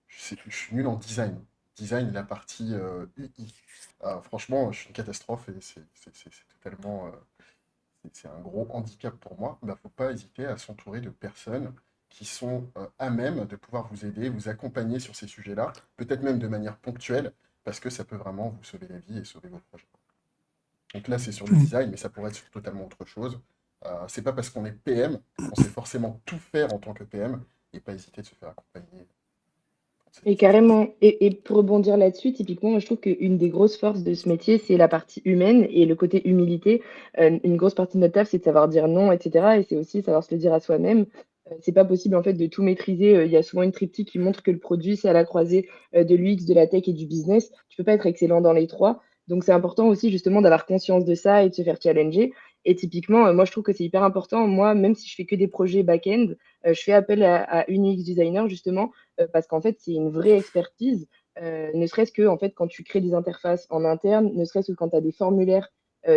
je suis nul en design. Design, la partie UI. Franchement, je suis une catastrophe et c'est totalement, c'est un gros handicap pour moi. Il ne faut pas hésiter à s'entourer de personnes qui sont à même de pouvoir vous aider, vous accompagner sur ces sujets-là, peut-être même de manière ponctuelle, parce que ça peut vraiment vous sauver la vie et sauver vos projets. Donc là, c'est sur le design, mais ça pourrait être sur totalement autre chose. C'est pas parce qu'on est PM qu'on sait forcément tout faire en tant que PM, et pas hésiter de se faire accompagner. Et carrément, et pour rebondir là-dessus, typiquement, moi, je trouve qu'une des grosses forces de ce métier, c'est la partie humaine et le côté humilité. Une grosse partie de notre taf, c'est de savoir dire non, etc. Et c'est aussi savoir se le dire à soi-même. C'est pas possible en fait de tout maîtriser. Il y a souvent une triptyque qui montre que le produit, c'est à la croisée de l'UX, de la tech et du business. Tu peux pas être excellent dans les trois. Donc c'est important aussi justement d'avoir conscience de ça et de se faire challenger. Et typiquement, moi, je trouve que c'est hyper important. Moi, même si je fais que des projets back-end, je fais appel à une UX designer justement parce qu'en fait, c'est une vraie expertise, ne serait-ce que en fait, quand tu crées des interfaces en interne, ne serait-ce que quand tu as des formulaires,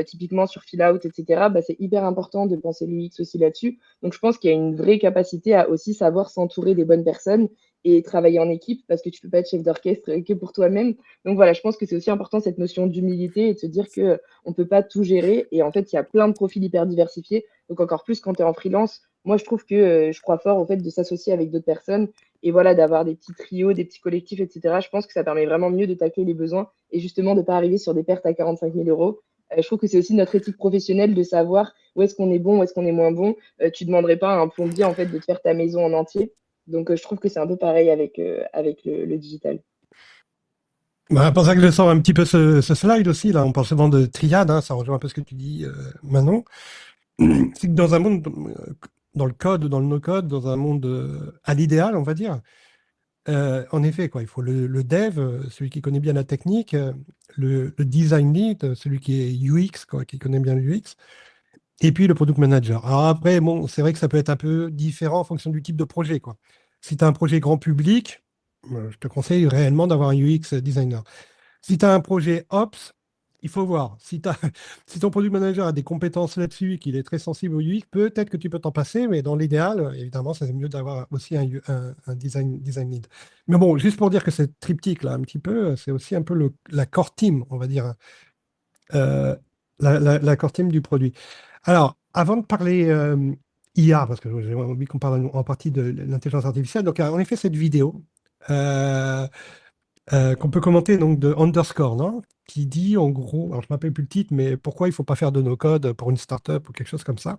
typiquement sur Fillout, etc., bah, c'est hyper important de penser l'UX aussi là-dessus. Donc, je pense qu'il y a une vraie capacité à aussi savoir s'entourer des bonnes personnes et travailler en équipe parce que tu peux pas être chef d'orchestre que pour toi-même. Donc voilà, je pense que c'est aussi important cette notion d'humilité et de se dire que on peut pas tout gérer. Et en fait, il y a plein de profils hyper diversifiés. Donc encore plus quand tu es en freelance. Moi, je trouve que je crois fort au fait de s'associer avec d'autres personnes et voilà, d'avoir des petits trios, des petits collectifs, etc. Je pense que ça permet vraiment mieux de tacler les besoins et justement de ne pas arriver sur des pertes à 45 000 euros. Je trouve que c'est aussi notre éthique professionnelle de savoir où est-ce qu'on est bon, où est-ce qu'on est moins bon. Tu ne demanderais pas à un plombier en fait de te faire ta maison en entier. Donc je trouve que c'est un peu pareil avec le digital. Bah, pour ça que je sors un petit peu ce slide aussi, là, on parle souvent de triade, hein, ça rejoint un peu ce que tu dis, Manon. C'est que dans un monde, dans le code, dans le no-code, dans un monde à l'idéal, on va dire, En effet, quoi, il faut le dev, celui qui connaît bien la technique, le design lead, celui qui est UX, quoi, qui connaît bien le UX, et puis le product manager. Alors après, bon, c'est vrai que ça peut être un peu différent en fonction du type de projet, quoi. Si tu as un projet grand public, je te conseille réellement d'avoir un UX designer. Si tu as un projet Ops, il faut voir. Si, si ton product manager a des compétences là-dessus, qu'il est très sensible au UX, peut-être que tu peux t'en passer, mais dans l'idéal, évidemment, c'est mieux d'avoir aussi un design lead. Mais bon, juste pour dire que cette triptyque-là, un petit peu, c'est aussi un peu la core team, on va dire, euh, la core team du produit. Alors, avant de parler IA, parce que j'ai envie qu'on parle en partie de l'intelligence artificielle, donc en effet, cette vidéo. euh, qu'on peut commenter donc de Underscore, non? Qui dit en gros, alors je ne me rappelle plus le titre, mais pourquoi il ne faut pas faire de no-code pour une startup ou quelque chose comme ça.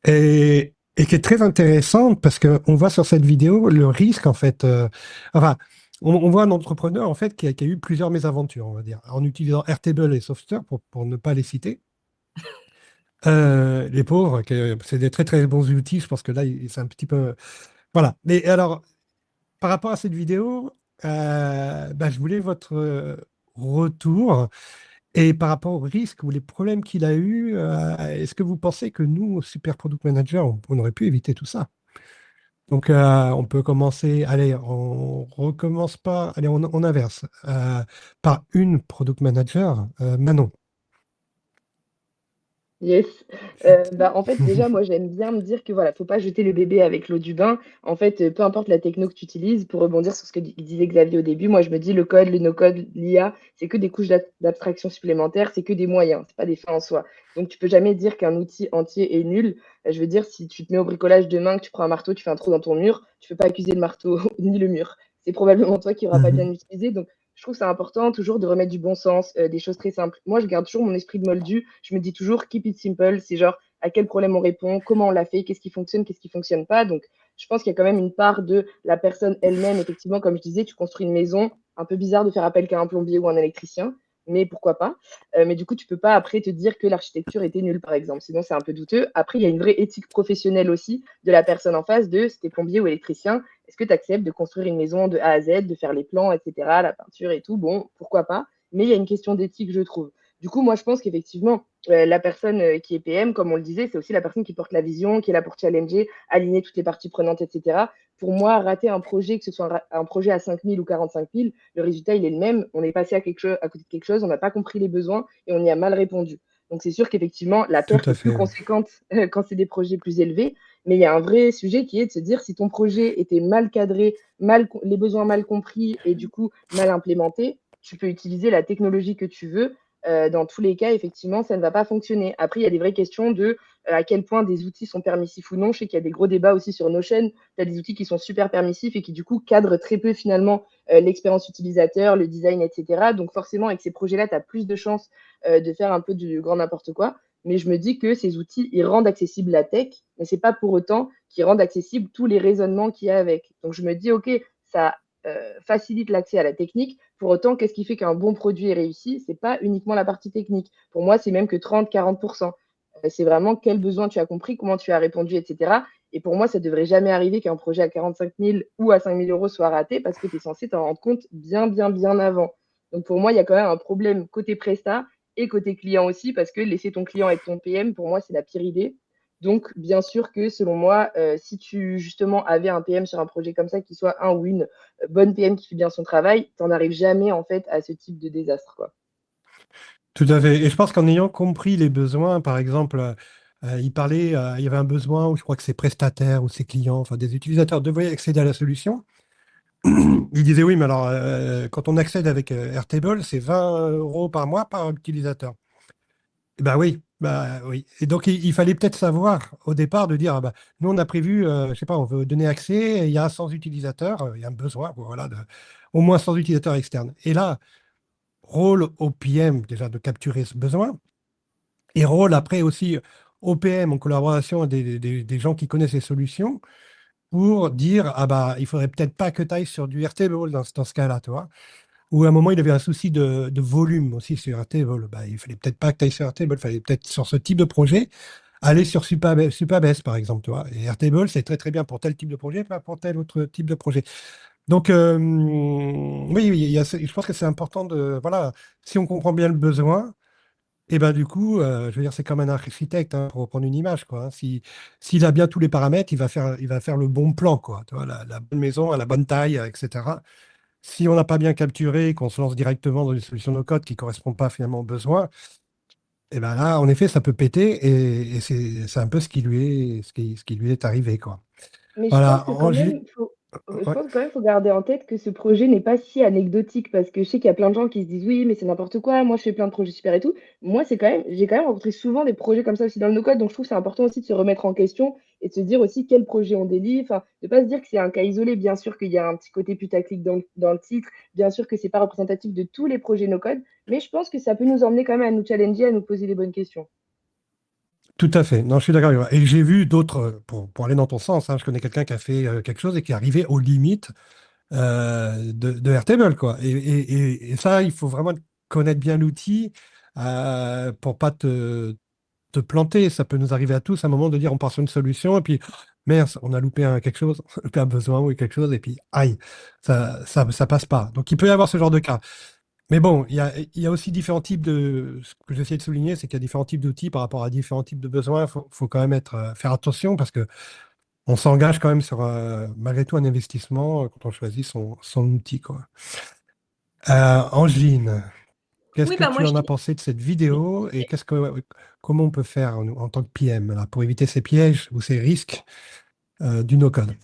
Et qui est très intéressante parce qu'on voit sur cette vidéo le risque en fait. Enfin, on voit un entrepreneur en fait qui a eu plusieurs mésaventures, on va dire, en utilisant Airtable et Software pour ne pas les citer. Les pauvres, c'est des très très bons outils. Je pense que là, c'est un petit peu. Voilà. Mais alors, par rapport à cette vidéo, bah, je voulais votre retour et par rapport aux risques ou les problèmes qu'il a eu, est-ce que vous pensez que nous, super product manager, on aurait pu éviter tout ça? Donc, on peut commencer, allez, on recommence pas, allez, on inverse, par une product manager, Manon. Yes. Bah, en fait, déjà, moi, j'aime bien me dire que voilà, faut pas jeter le bébé avec l'eau du bain. En fait, peu importe la techno que tu utilises, pour rebondir sur ce que disait Xavier au début, moi, je me dis le code, le no-code, l'IA, c'est que des couches d'abstraction supplémentaires, c'est que des moyens, c'est pas des fins en soi. Donc, tu peux jamais dire qu'un outil entier est nul. Je veux dire, si tu te mets au bricolage demain, que tu prends un marteau, tu fais un trou dans ton mur, tu peux pas accuser le marteau ni le mur. C'est probablement toi qui n'auras pas bien Mhm. utilisé. Donc, je trouve ça important toujours de remettre du bon sens, des choses très simples. Moi, je garde toujours mon esprit de moldu. Je me dis toujours keep it simple. C'est genre à quel problème on répond, comment on l'a fait, qu'est-ce qui fonctionne pas. Donc, je pense qu'il y a quand même une part de la personne elle-même. Effectivement, comme je disais, tu construis une maison, un peu bizarre de faire appel qu'à un plombier ou un électricien, mais pourquoi pas. Mais du coup, tu peux pas après te dire que l'architecture était nulle, par exemple. Sinon, c'est un peu douteux. Après, il y a une vraie éthique professionnelle aussi de la personne en face de si t'es plombier ou électricien. Est-ce que tu acceptes de construire une maison de A à Z, de faire les plans, etc., la peinture et tout? Bon, pourquoi pas? Mais il y a une question d'éthique, je trouve. Du coup, moi, je pense qu'effectivement, la personne qui est PM, comme on le disait, c'est aussi la personne qui porte la vision, qui est là pour challenger, aligner toutes les parties prenantes, etc. Pour moi, rater un projet, que ce soit un projet à 5 000 ou 45 000, le résultat, il est le même. On est passé à côté de quelque chose, on n'a pas compris les besoins et on y a mal répondu. Donc, c'est sûr qu'effectivement, la Tout perte à est plus fait, oui. conséquente quand c'est des projets plus élevés. Mais il y a un vrai sujet qui est de se dire si ton projet était mal cadré, les besoins mal compris et du coup mal implémentés, tu peux utiliser la technologie que tu veux. Dans tous les cas, effectivement, ça ne va pas fonctionner. Après, il y a des vraies questions de à quel point des outils sont permissifs ou non. Je sais qu'il y a des gros débats aussi sur nos chaînes. Tu as des outils qui sont super permissifs et qui, du coup, cadrent très peu finalement l'expérience utilisateur, le design, etc. Donc, forcément, avec ces projets-là, tu as plus de chances de faire un peu du grand n'importe quoi. Mais je me dis que ces outils, ils rendent accessible la tech, mais c'est pas pour autant qu'ils rendent accessible tous les raisonnements qu'il y a avec. Donc je me dis, OK, ça facilite l'accès à la technique. Pour autant, qu'est-ce qui fait qu'un bon produit est réussi? C'est pas uniquement la partie technique. Pour moi, c'est même que 30-40%. C'est vraiment quel besoin tu as compris, comment tu as répondu, etc. Et pour moi, ça ne devrait jamais arriver qu'un projet à 45 000 ou à 5 000 euros soit raté parce que tu es censé t'en rendre compte bien, bien, bien avant. Donc pour moi, il y a quand même un problème côté Presta et côté client aussi, parce que laisser ton client être ton PM, pour moi, c'est la pire idée. Donc, bien sûr que selon moi, si tu justement avais un PM sur un projet comme ça, qui soit un ou une bonne PM qui fait bien son travail, tu n'en arrives jamais en fait à ce type de désastre, quoi. Tout à fait. Et je pense qu'en ayant compris les besoins, par exemple, il parlait, il y avait un besoin où je crois que ses prestataires ou ses clients, enfin des utilisateurs devaient accéder à la solution. Il disait oui, mais alors quand on accède avec Airtable, c'est 20 euros par mois par utilisateur. Bah oui, bah oui. Et donc il fallait peut-être savoir au départ de dire, ah bah, nous on a prévu, je sais pas, on veut donner accès, et il y a 100 utilisateurs, il y a un besoin, voilà, au moins 100 utilisateurs externes. Et là, rôle au PM déjà de capturer ce besoin. Et rôle après aussi OPM en collaboration avec des gens qui connaissent les solutions pour dire ah bah il faudrait peut-être pas que tu ailles sur du Airtable dans ce cas-là, tu vois. Ou à un moment il avait un souci de volume aussi sur Airtable. Bah, il fallait peut-être pas que tu ailles sur Airtable, il fallait peut-être sur ce type de projet aller sur Supabase par exemple, tu vois. Et Airtable c'est très très bien pour tel type de projet, pas pour tel autre type de projet. Donc, oui, oui, je pense que c'est important de, voilà, si on comprend bien le besoin, et ben du coup, je veux dire, c'est comme un architecte, hein, pour reprendre une image, quoi, hein. S'il a bien tous les paramètres, il va faire le bon plan, quoi, tu vois, la bonne maison à la bonne taille, etc. Si on n'a pas bien capturé, qu'on se lance directement dans une solution no code qui ne correspond pas finalement aux besoins, et ben là, en effet, ça peut péter, et c'est un peu ce qui lui est arrivé, quoi. Mais je pense Voilà, que quand Angélique. même, je Ouais. pense quand même faut garder en tête que ce projet n'est pas si anecdotique parce que je sais qu'il y a plein de gens qui se disent oui, mais c'est n'importe quoi. Moi, je fais plein de projets super et tout. Moi, j'ai quand même rencontré souvent des projets comme ça aussi dans le no-code. Donc, je trouve que c'est important aussi de se remettre en question et de se dire aussi quel projet on délivre. Enfin, de pas se dire que c'est un cas isolé. Bien sûr qu'il y a un petit côté putaclic dans le titre. Bien sûr que c'est pas représentatif de tous les projets no-code. Mais je pense que ça peut nous emmener quand même à nous challenger, à nous poser les bonnes questions. Tout à fait. Non, je suis d'accord avec toi. Et j'ai vu d'autres, pour aller dans ton sens, hein, je connais quelqu'un qui a fait quelque chose et qui est arrivé aux limites de Airtable, quoi. Et ça, il faut vraiment connaître bien l'outil pour pas te planter. Ça peut nous arriver à tous à un moment de dire on part sur une solution et puis merde, on a loupé quelque chose, loupé un besoin ou quelque chose et puis aïe, ça passe pas. Donc il peut y avoir ce genre de cas. Mais bon, il y a aussi différents types de. Ce que j'essaie de souligner, c'est qu'il y a différents types d'outils par rapport à différents types de besoins. Il faut quand même faire attention parce que on s'engage quand même sur, malgré tout, un investissement quand on choisit son outil, quoi. Angeline, qu'est-ce Oui, que bah moi, tu en as pensé de cette vidéo et comment on peut faire nous, en tant que PM là, pour éviter ces pièges ou ces risques du no-code?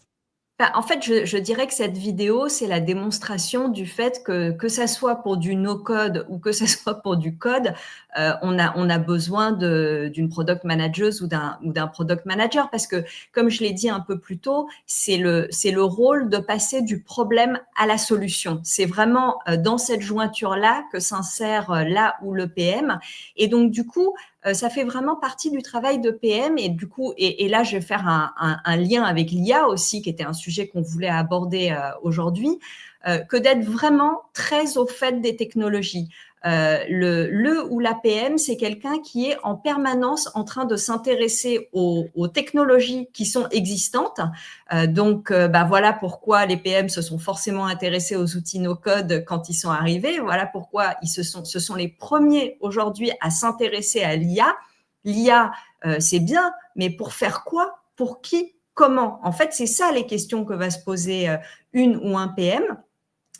bah, en fait, je dirais que cette vidéo, c'est la démonstration du fait que ça soit pour du no-code ou que ça soit pour du code, on a besoin d'une product manageuse ou d'un product manager parce que, comme je l'ai dit un peu plus tôt, c'est le rôle de passer du problème à la solution. C'est vraiment dans cette jointure-là que s'insère là où le PM. Et donc, du coup, ça fait vraiment partie du travail de PM et du coup, et là, je vais faire un lien avec l'IA aussi, qui était un sujet qu'on voulait aborder aujourd'hui, que d'être vraiment très au fait des technologies. Le ou la PM, c'est quelqu'un qui est en permanence en train de s'intéresser aux technologies qui sont existantes. Donc, bah, voilà pourquoi les PM se sont forcément intéressés aux outils no-code quand ils sont arrivés. Voilà pourquoi ce sont les premiers aujourd'hui à s'intéresser à l'IA. L'IA, c'est bien, mais pour faire quoi? Pour qui? Comment? En fait, c'est ça les questions que va se poser une ou un PM.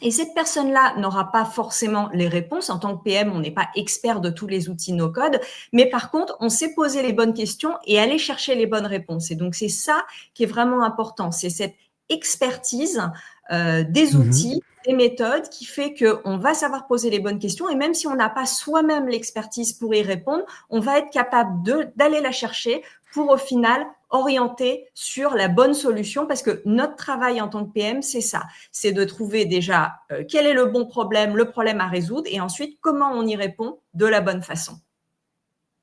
Et cette personne-là n'aura pas forcément les réponses. En tant que PM, on n'est pas expert de tous les outils no-code, mais par contre, on sait poser les bonnes questions et aller chercher les bonnes réponses. Et donc, c'est ça qui est vraiment important. C'est cette expertise des Mhm. outils, des méthodes qui fait qu'on va savoir poser les bonnes questions. Et même si on n'a pas soi-même l'expertise pour y répondre, on va être capable d'aller la chercher pour au final orienter sur la bonne solution parce que notre travail en tant que PM, c'est ça, c'est de trouver déjà quel est le bon problème, le problème à résoudre, et ensuite comment on y répond de la bonne façon.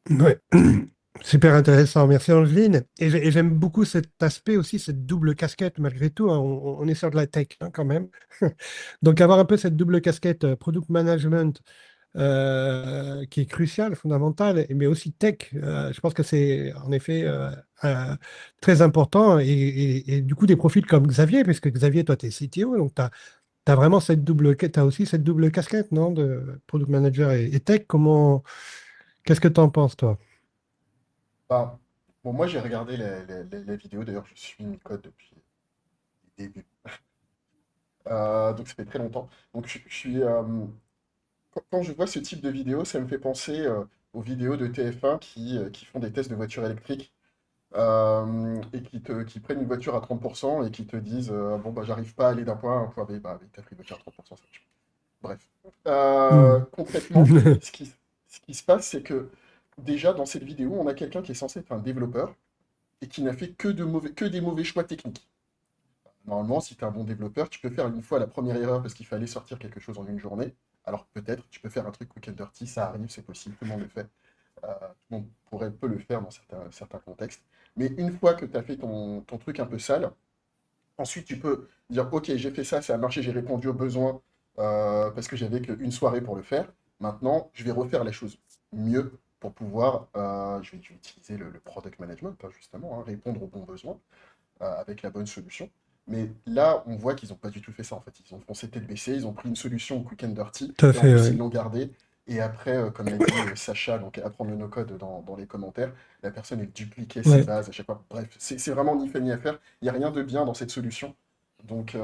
Ouais. Super intéressant, merci Angeline. Et j'aime beaucoup cet aspect aussi, cette double casquette malgré tout, hein. On est sur de la tech, hein, quand même. Donc avoir un peu cette double casquette product management qui est cruciale, fondamentale, mais aussi tech. Je pense que c'est en effet très important. Et du coup, des profils comme Xavier, puisque Xavier, toi, tu es CTO, donc tu as vraiment t'as aussi cette double casquette, non, de product manager et tech. Qu'est-ce que tu en penses, toi? Bah, bon, moi, j'ai regardé la vidéo. D'ailleurs, je suis Micode depuis le début. Donc, ça fait très longtemps. Donc, je suis, quand je vois ce type de vidéo, ça me fait penser aux vidéos de TF1 qui font des tests de voitures électriques et qui prennent une voiture à 30% et qui te disent bon, bah, j'arrive pas à aller d'un point A à un point B. Bah, oui, t'as pris une voiture à 30%, ça marche. Bref. Hmm. Concrètement, ce qui se passe, c'est que déjà dans cette vidéo, on a quelqu'un qui est censé être un développeur et qui n'a fait que des mauvais choix techniques. Normalement, si tu es un bon développeur, tu peux faire une fois la première erreur parce qu'il fallait sortir quelque chose en une journée. Alors peut-être, tu peux faire un truc quick and dirty, ça arrive, c'est possible, tout le monde le fait. Tout le monde peut le faire dans certains contextes. Mais une fois que tu as fait ton truc un peu sale, ensuite tu peux dire, ok, j'ai fait ça, ça a marché, j'ai répondu aux besoins parce que j'avais qu'une soirée pour le faire. Maintenant, je vais refaire les choses mieux pour pouvoir, je vais utiliser le product management, hein, justement, hein, répondre aux bons besoins avec la bonne solution. Mais là, on voit qu'ils n'ont pas du tout fait ça, en fait. Ils ont foncé tête baissée, ils ont pris une solution quick and dirty, Tout à et en fait, plus, ouais. ils l'ont gardée. Et après, comme l'a dit Sacha, donc apprendre le no-code dans les commentaires, la personne, elle dupliquait ses Ouais. bases à chaque fois. Bref, c'est vraiment ni fait ni à faire. Il n'y a rien de bien dans cette solution. Donc,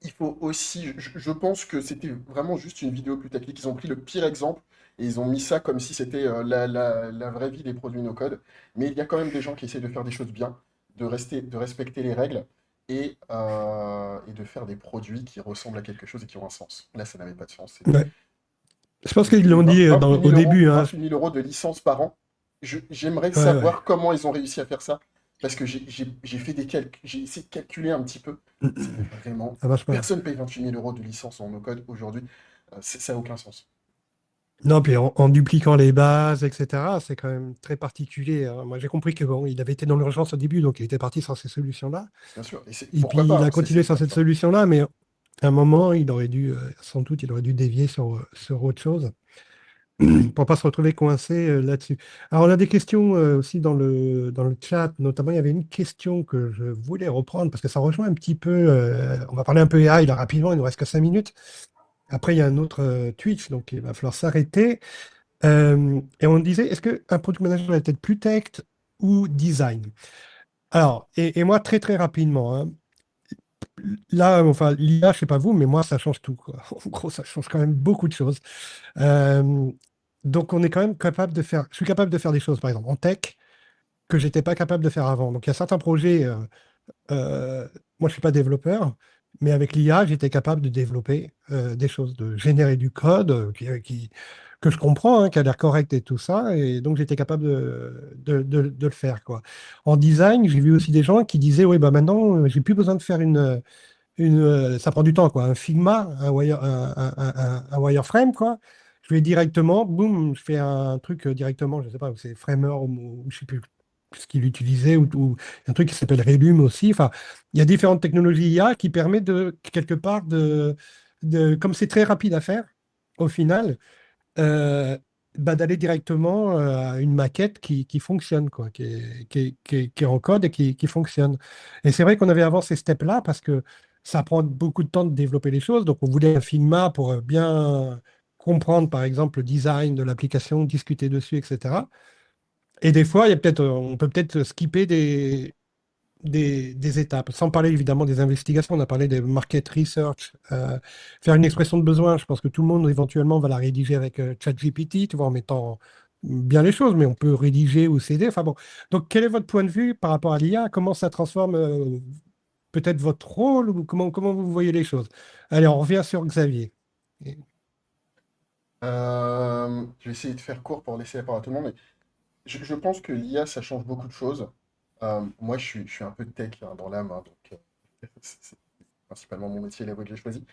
il faut aussi, je pense que c'était vraiment juste une vidéo plus technique. Ils ont pris le pire exemple et ils ont mis ça comme si c'était la vraie vie des produits no-code. Mais il y a quand même des gens qui essaient de faire des choses bien, de respecter les règles et de faire des produits qui ressemblent à quelque chose et qui ont un sens. Là, ça n'avait pas de sens. Ouais. Je pense qu'ils C'était l'ont dit 28 au 000 euros, début, hein. 28 000 euros de licence par an. J'aimerais Ouais, ouais. savoir comment ils ont réussi à faire ça. Parce que j'ai fait des calculs, j'ai essayé de calculer un petit peu. C'est vraiment. Ça marche pas. Personne paye 28 000 euros de licence en no-code aujourd'hui. Ça n'a aucun sens. Non, puis en dupliquant les bases, etc., c'est quand même très particulier, hein. Moi, j'ai compris que bon, il avait été dans l'urgence au début, donc il était parti sur ces solutions-là. Bien sûr. Et Et puis pourquoi pas, il hein, a continué c'est sur comme cette ça. solution-là, mais à un moment, il aurait dû, sans doute, il aurait dû dévier sur autre chose pour pas se retrouver coincé là-dessus. Alors, on a des questions aussi dans le chat. Notamment, il y avait une question que je voulais reprendre parce que ça rejoint un petit peu. On va parler un peu AI là rapidement, il nous reste que 5 minutes. Après, il y a un autre Twitch, donc il va falloir s'arrêter. Et on disait, est-ce qu'un product manager doit être plus tech ou design? Alors, et moi, très très rapidement, hein, là, enfin, l'IA, je sais pas vous, mais moi, ça change tout, quoi. En gros, ça change quand même beaucoup de choses. Euh, donc, on est quand même capable de faire, je suis capable de faire des choses, par exemple, en tech, que j'étais pas capable de faire avant. Donc, il y a certains projets, moi, je suis pas développeur, mais avec l'IA, j'étais capable de développer des choses, de générer du code que je comprends, hein, qui a l'air correct et tout ça, et donc j'étais capable de le faire, quoi. En design, j'ai vu aussi des gens qui disaient, oui, bah maintenant, j'ai plus besoin de faire ça prend du temps, quoi. Un Figma, un wireframe, quoi. Je vais directement, boum, je fais un truc directement, je sais pas, c'est Framer ou je sais plus ce qu'il utilisait, ou un truc qui s'appelle Relume aussi. Enfin, il y a différentes technologies IA qui permettent de, quelque part, comme c'est très rapide à faire, au final, euh, bah, d'aller directement à une maquette qui fonctionne, quoi, qui est en code et qui fonctionne. Et c'est vrai qu'on avait avant ces steps-là parce que ça prend beaucoup de temps de développer les choses. Donc, on voulait un Figma pour bien comprendre, par exemple, le design de l'application, discuter dessus, etc. Et des fois, on peut peut-être skipper des étapes, sans parler évidemment des investigations. On a parlé des market research, faire une expression de besoin. Je pense que tout le monde éventuellement va la rédiger avec ChatGPT, tu vois, en mettant bien les choses, mais on peut rédiger ou céder. Enfin bon. Donc, quel est votre point de vue par rapport à l'IA? Comment ça transforme peut-être votre rôle ou comment vous voyez les choses? Allez, on revient sur Xavier. Je vais essayer de faire court pour laisser la parole à tout le monde. Mais je pense que l'IA, ça change beaucoup de choses. Moi, je suis un peu tech hein, dans l'âme, hein, donc c'est principalement mon métier, la voie que j'ai choisi.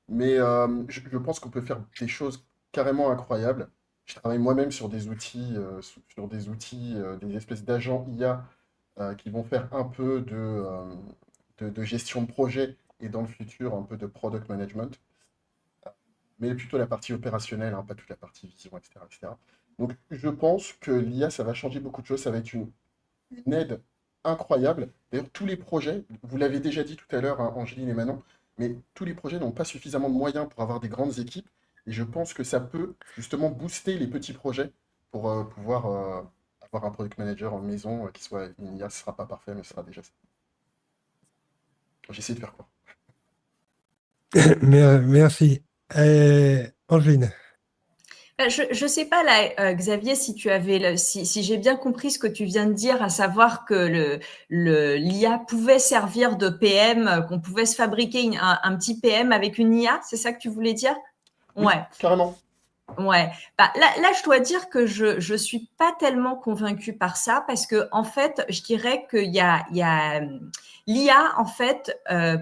Mais je pense qu'on peut faire des choses carrément incroyables. Je travaille moi-même sur des outils, des espèces d'agents IA qui vont faire un peu de gestion de projet et dans le futur un peu de product management, mais plutôt la partie opérationnelle, hein, pas toute la partie vision, etc., etc. Donc je pense que l'IA, ça va changer beaucoup de choses, ça va être une aide incroyable. D'ailleurs, tous les projets, vous l'avez déjà dit tout à l'heure, hein, Angéline et Manon, mais tous les projets n'ont pas suffisamment de moyens pour avoir des grandes équipes. Et je pense que ça peut justement booster les petits projets pour pouvoir avoir un product manager en maison qui soit une IA. Ce ne sera pas parfait, mais ce sera déjà ça. J'essaie de faire quoi? Merci. Angeline. Je ne sais pas là, Xavier, si tu avais, si j'ai bien compris ce que tu viens de dire, à savoir que l'IA pouvait servir de PM, qu'on pouvait se fabriquer un petit PM avec une IA, c'est ça que tu voulais dire? Oui, Ouais. carrément. Ouais, bah, là, je dois dire que je suis pas tellement convaincue par ça parce que en fait, je dirais qu'il y a l'IA en fait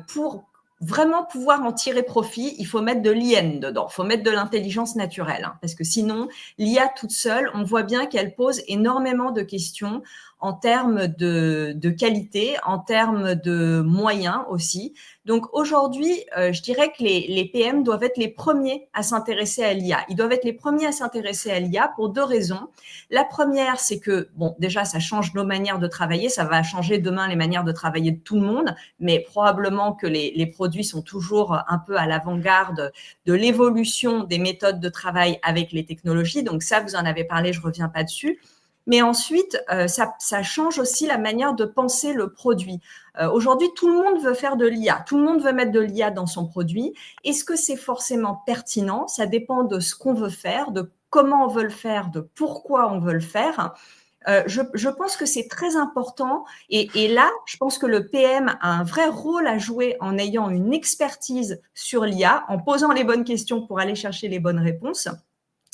pour vraiment pouvoir en tirer profit, il faut mettre de l'IN dedans, il faut mettre de l'intelligence naturelle, hein, parce que sinon, l'IA toute seule, on voit bien qu'elle pose énormément de questions en termes de qualité, en termes de moyens aussi. Donc aujourd'hui, je dirais que les PM doivent être les premiers à s'intéresser à l'IA. Ils doivent être les premiers à s'intéresser à l'IA pour 2 raisons. La première, c'est que, bon, déjà, ça change nos manières de travailler, ça va changer demain les manières de travailler de tout le monde, mais probablement que les produits sont toujours un peu à l'avant-garde de l'évolution des méthodes de travail avec les technologies. Donc ça, vous en avez parlé, je ne reviens pas dessus. Mais ensuite, ça change aussi la manière de penser le produit. Aujourd'hui, tout le monde veut faire de l'IA, tout le monde veut mettre de l'IA dans son produit. Est-ce que c'est forcément pertinent? Ça dépend de ce qu'on veut faire, de comment on veut le faire, de pourquoi on veut le faire. Je pense que c'est très important et là, je pense que le PM a un vrai rôle à jouer en ayant une expertise sur l'IA, en posant les bonnes questions pour aller chercher les bonnes réponses.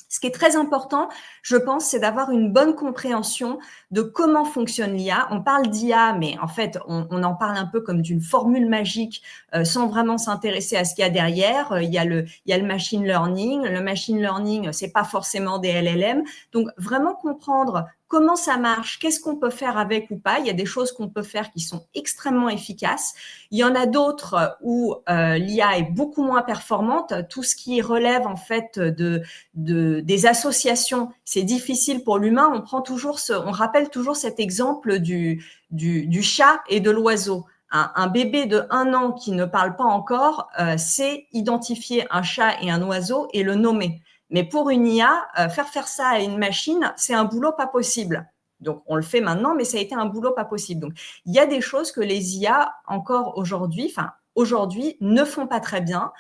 Ce qui est très important, je pense, c'est d'avoir une bonne compréhension de comment fonctionne l'IA. On parle d'IA, mais en fait, on en parle un peu comme d'une formule magique, sans vraiment s'intéresser à ce qu'il y a derrière. Il y a le machine learning. Le machine learning, c'est pas forcément des LLM. Donc, vraiment comprendre comment ça marche, qu'est-ce qu'on peut faire avec ou pas. Il y a des choses qu'on peut faire qui sont extrêmement efficaces. Il y en a d'autres où l'IA est beaucoup moins performante. Tout ce qui relève en fait des associations, c'est difficile pour l'humain. On rappelle toujours cet exemple du chat et de l'oiseau. Un bébé de 1 an qui ne parle pas encore sait identifier un chat et un oiseau et le nommer. Mais pour une IA, faire ça à une machine, c'est un boulot pas possible. Donc, on le fait maintenant, mais ça a été un boulot pas possible. Donc, il y a des choses que les IA, encore aujourd'hui, ne font pas très bien.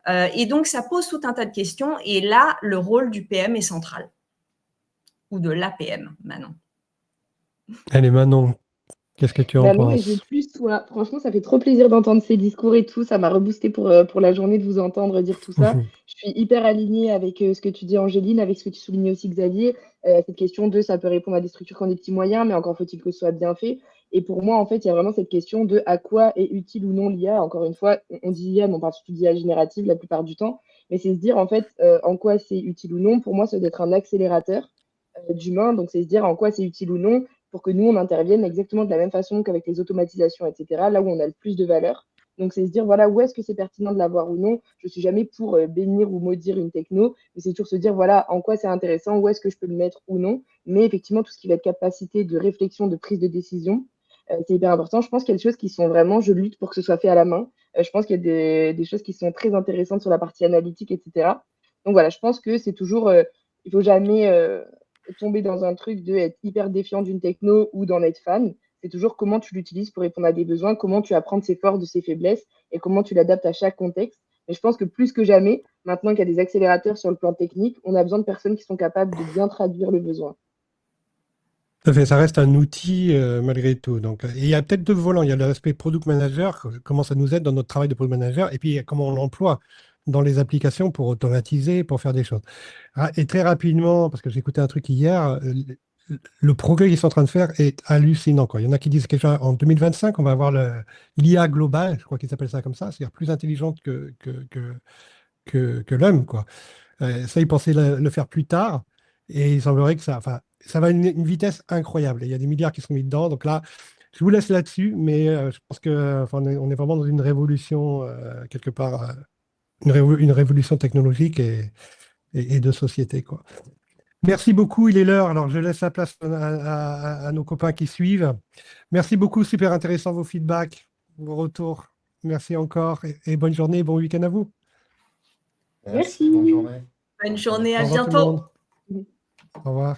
Et donc, ça pose tout un tas de questions. Et là, le rôle du PM est central. Ou de l'APM, Manon. Allez, Manon, qu'est-ce que tu en Non, et j'ai penses? plus toi. Franchement, ça fait trop plaisir d'entendre ces discours et tout. Ça m'a reboosté pour la journée de vous entendre dire tout ça. Je suis hyper alignée avec ce que tu dis, Angéline, avec ce que tu soulignais aussi, Xavier. Cette question de ça peut répondre à des structures qui ont des petits moyens, mais encore faut-il que ce soit bien fait. Et pour moi, en fait, il y a vraiment cette question de à quoi est utile ou non l'IA. Encore une fois, on dit IA, mais on parle surtout d'IA générative la plupart du temps. Mais c'est se dire, en fait, en quoi c'est utile ou non. Pour moi, ça doit être un accélérateur d'humain. Donc, c'est se dire en quoi c'est utile ou non pour que nous, on intervienne exactement de la même façon qu'avec les automatisations, etc., là où on a le plus de valeur. Donc, c'est se dire, voilà, où est-ce que c'est pertinent de l'avoir ou non. Je ne suis jamais pour bénir ou maudire une techno, mais c'est toujours se dire, voilà, en quoi c'est intéressant, où est-ce que je peux le mettre ou non. Mais effectivement, tout ce qui va être capacité de réflexion, de prise de décision, c'est hyper important. Je pense qu'il y a des choses qui sont vraiment, je lutte pour que ce soit fait à la main. Je pense qu'il y a des choses qui sont très intéressantes sur la partie analytique, etc. Donc, voilà, je pense que c'est toujours, il ne faut jamais tomber dans un truc de être hyper défiant d'une techno ou d'en être fan. C'est toujours comment tu l'utilises pour répondre à des besoins, comment tu apprends de ses forces, de ses faiblesses et comment tu l'adaptes à chaque contexte. Mais je pense que plus que jamais, maintenant qu'il y a des accélérateurs sur le plan technique, on a besoin de personnes qui sont capables de bien traduire le besoin. Tout à fait, ça reste un outil malgré tout. Donc, et il y a peut-être 2 volants. Il y a l'aspect product manager, comment ça nous aide dans notre travail de product manager, et puis il y a comment on l'emploie dans les applications pour automatiser, pour faire des choses. Et très rapidement, parce que j'ai écouté un truc hier, le progrès qu'ils sont en train de faire est hallucinant, quoi. Il y en a qui disent qu'en 2025, on va avoir l'IA globale, je crois qu'ils appellent ça comme ça, c'est-à-dire plus intelligente que l'homme, quoi. Ça, ils pensaient le faire plus tard, et il semblerait que ça va à une vitesse incroyable. Et il y a des milliards qui sont mis dedans, donc là, je vous laisse là-dessus, mais je pense que on est vraiment dans une révolution, quelque part, une révolution technologique et de société, quoi. Merci beaucoup, il est l'heure, alors je laisse la place à nos copains qui suivent. Merci beaucoup, super intéressant vos feedbacks, vos retours. Merci encore et bonne journée, bon week-end à vous. Merci, bonne Merci. journée. Bonne journée, Au à revoir tout le monde. bientôt. Au revoir.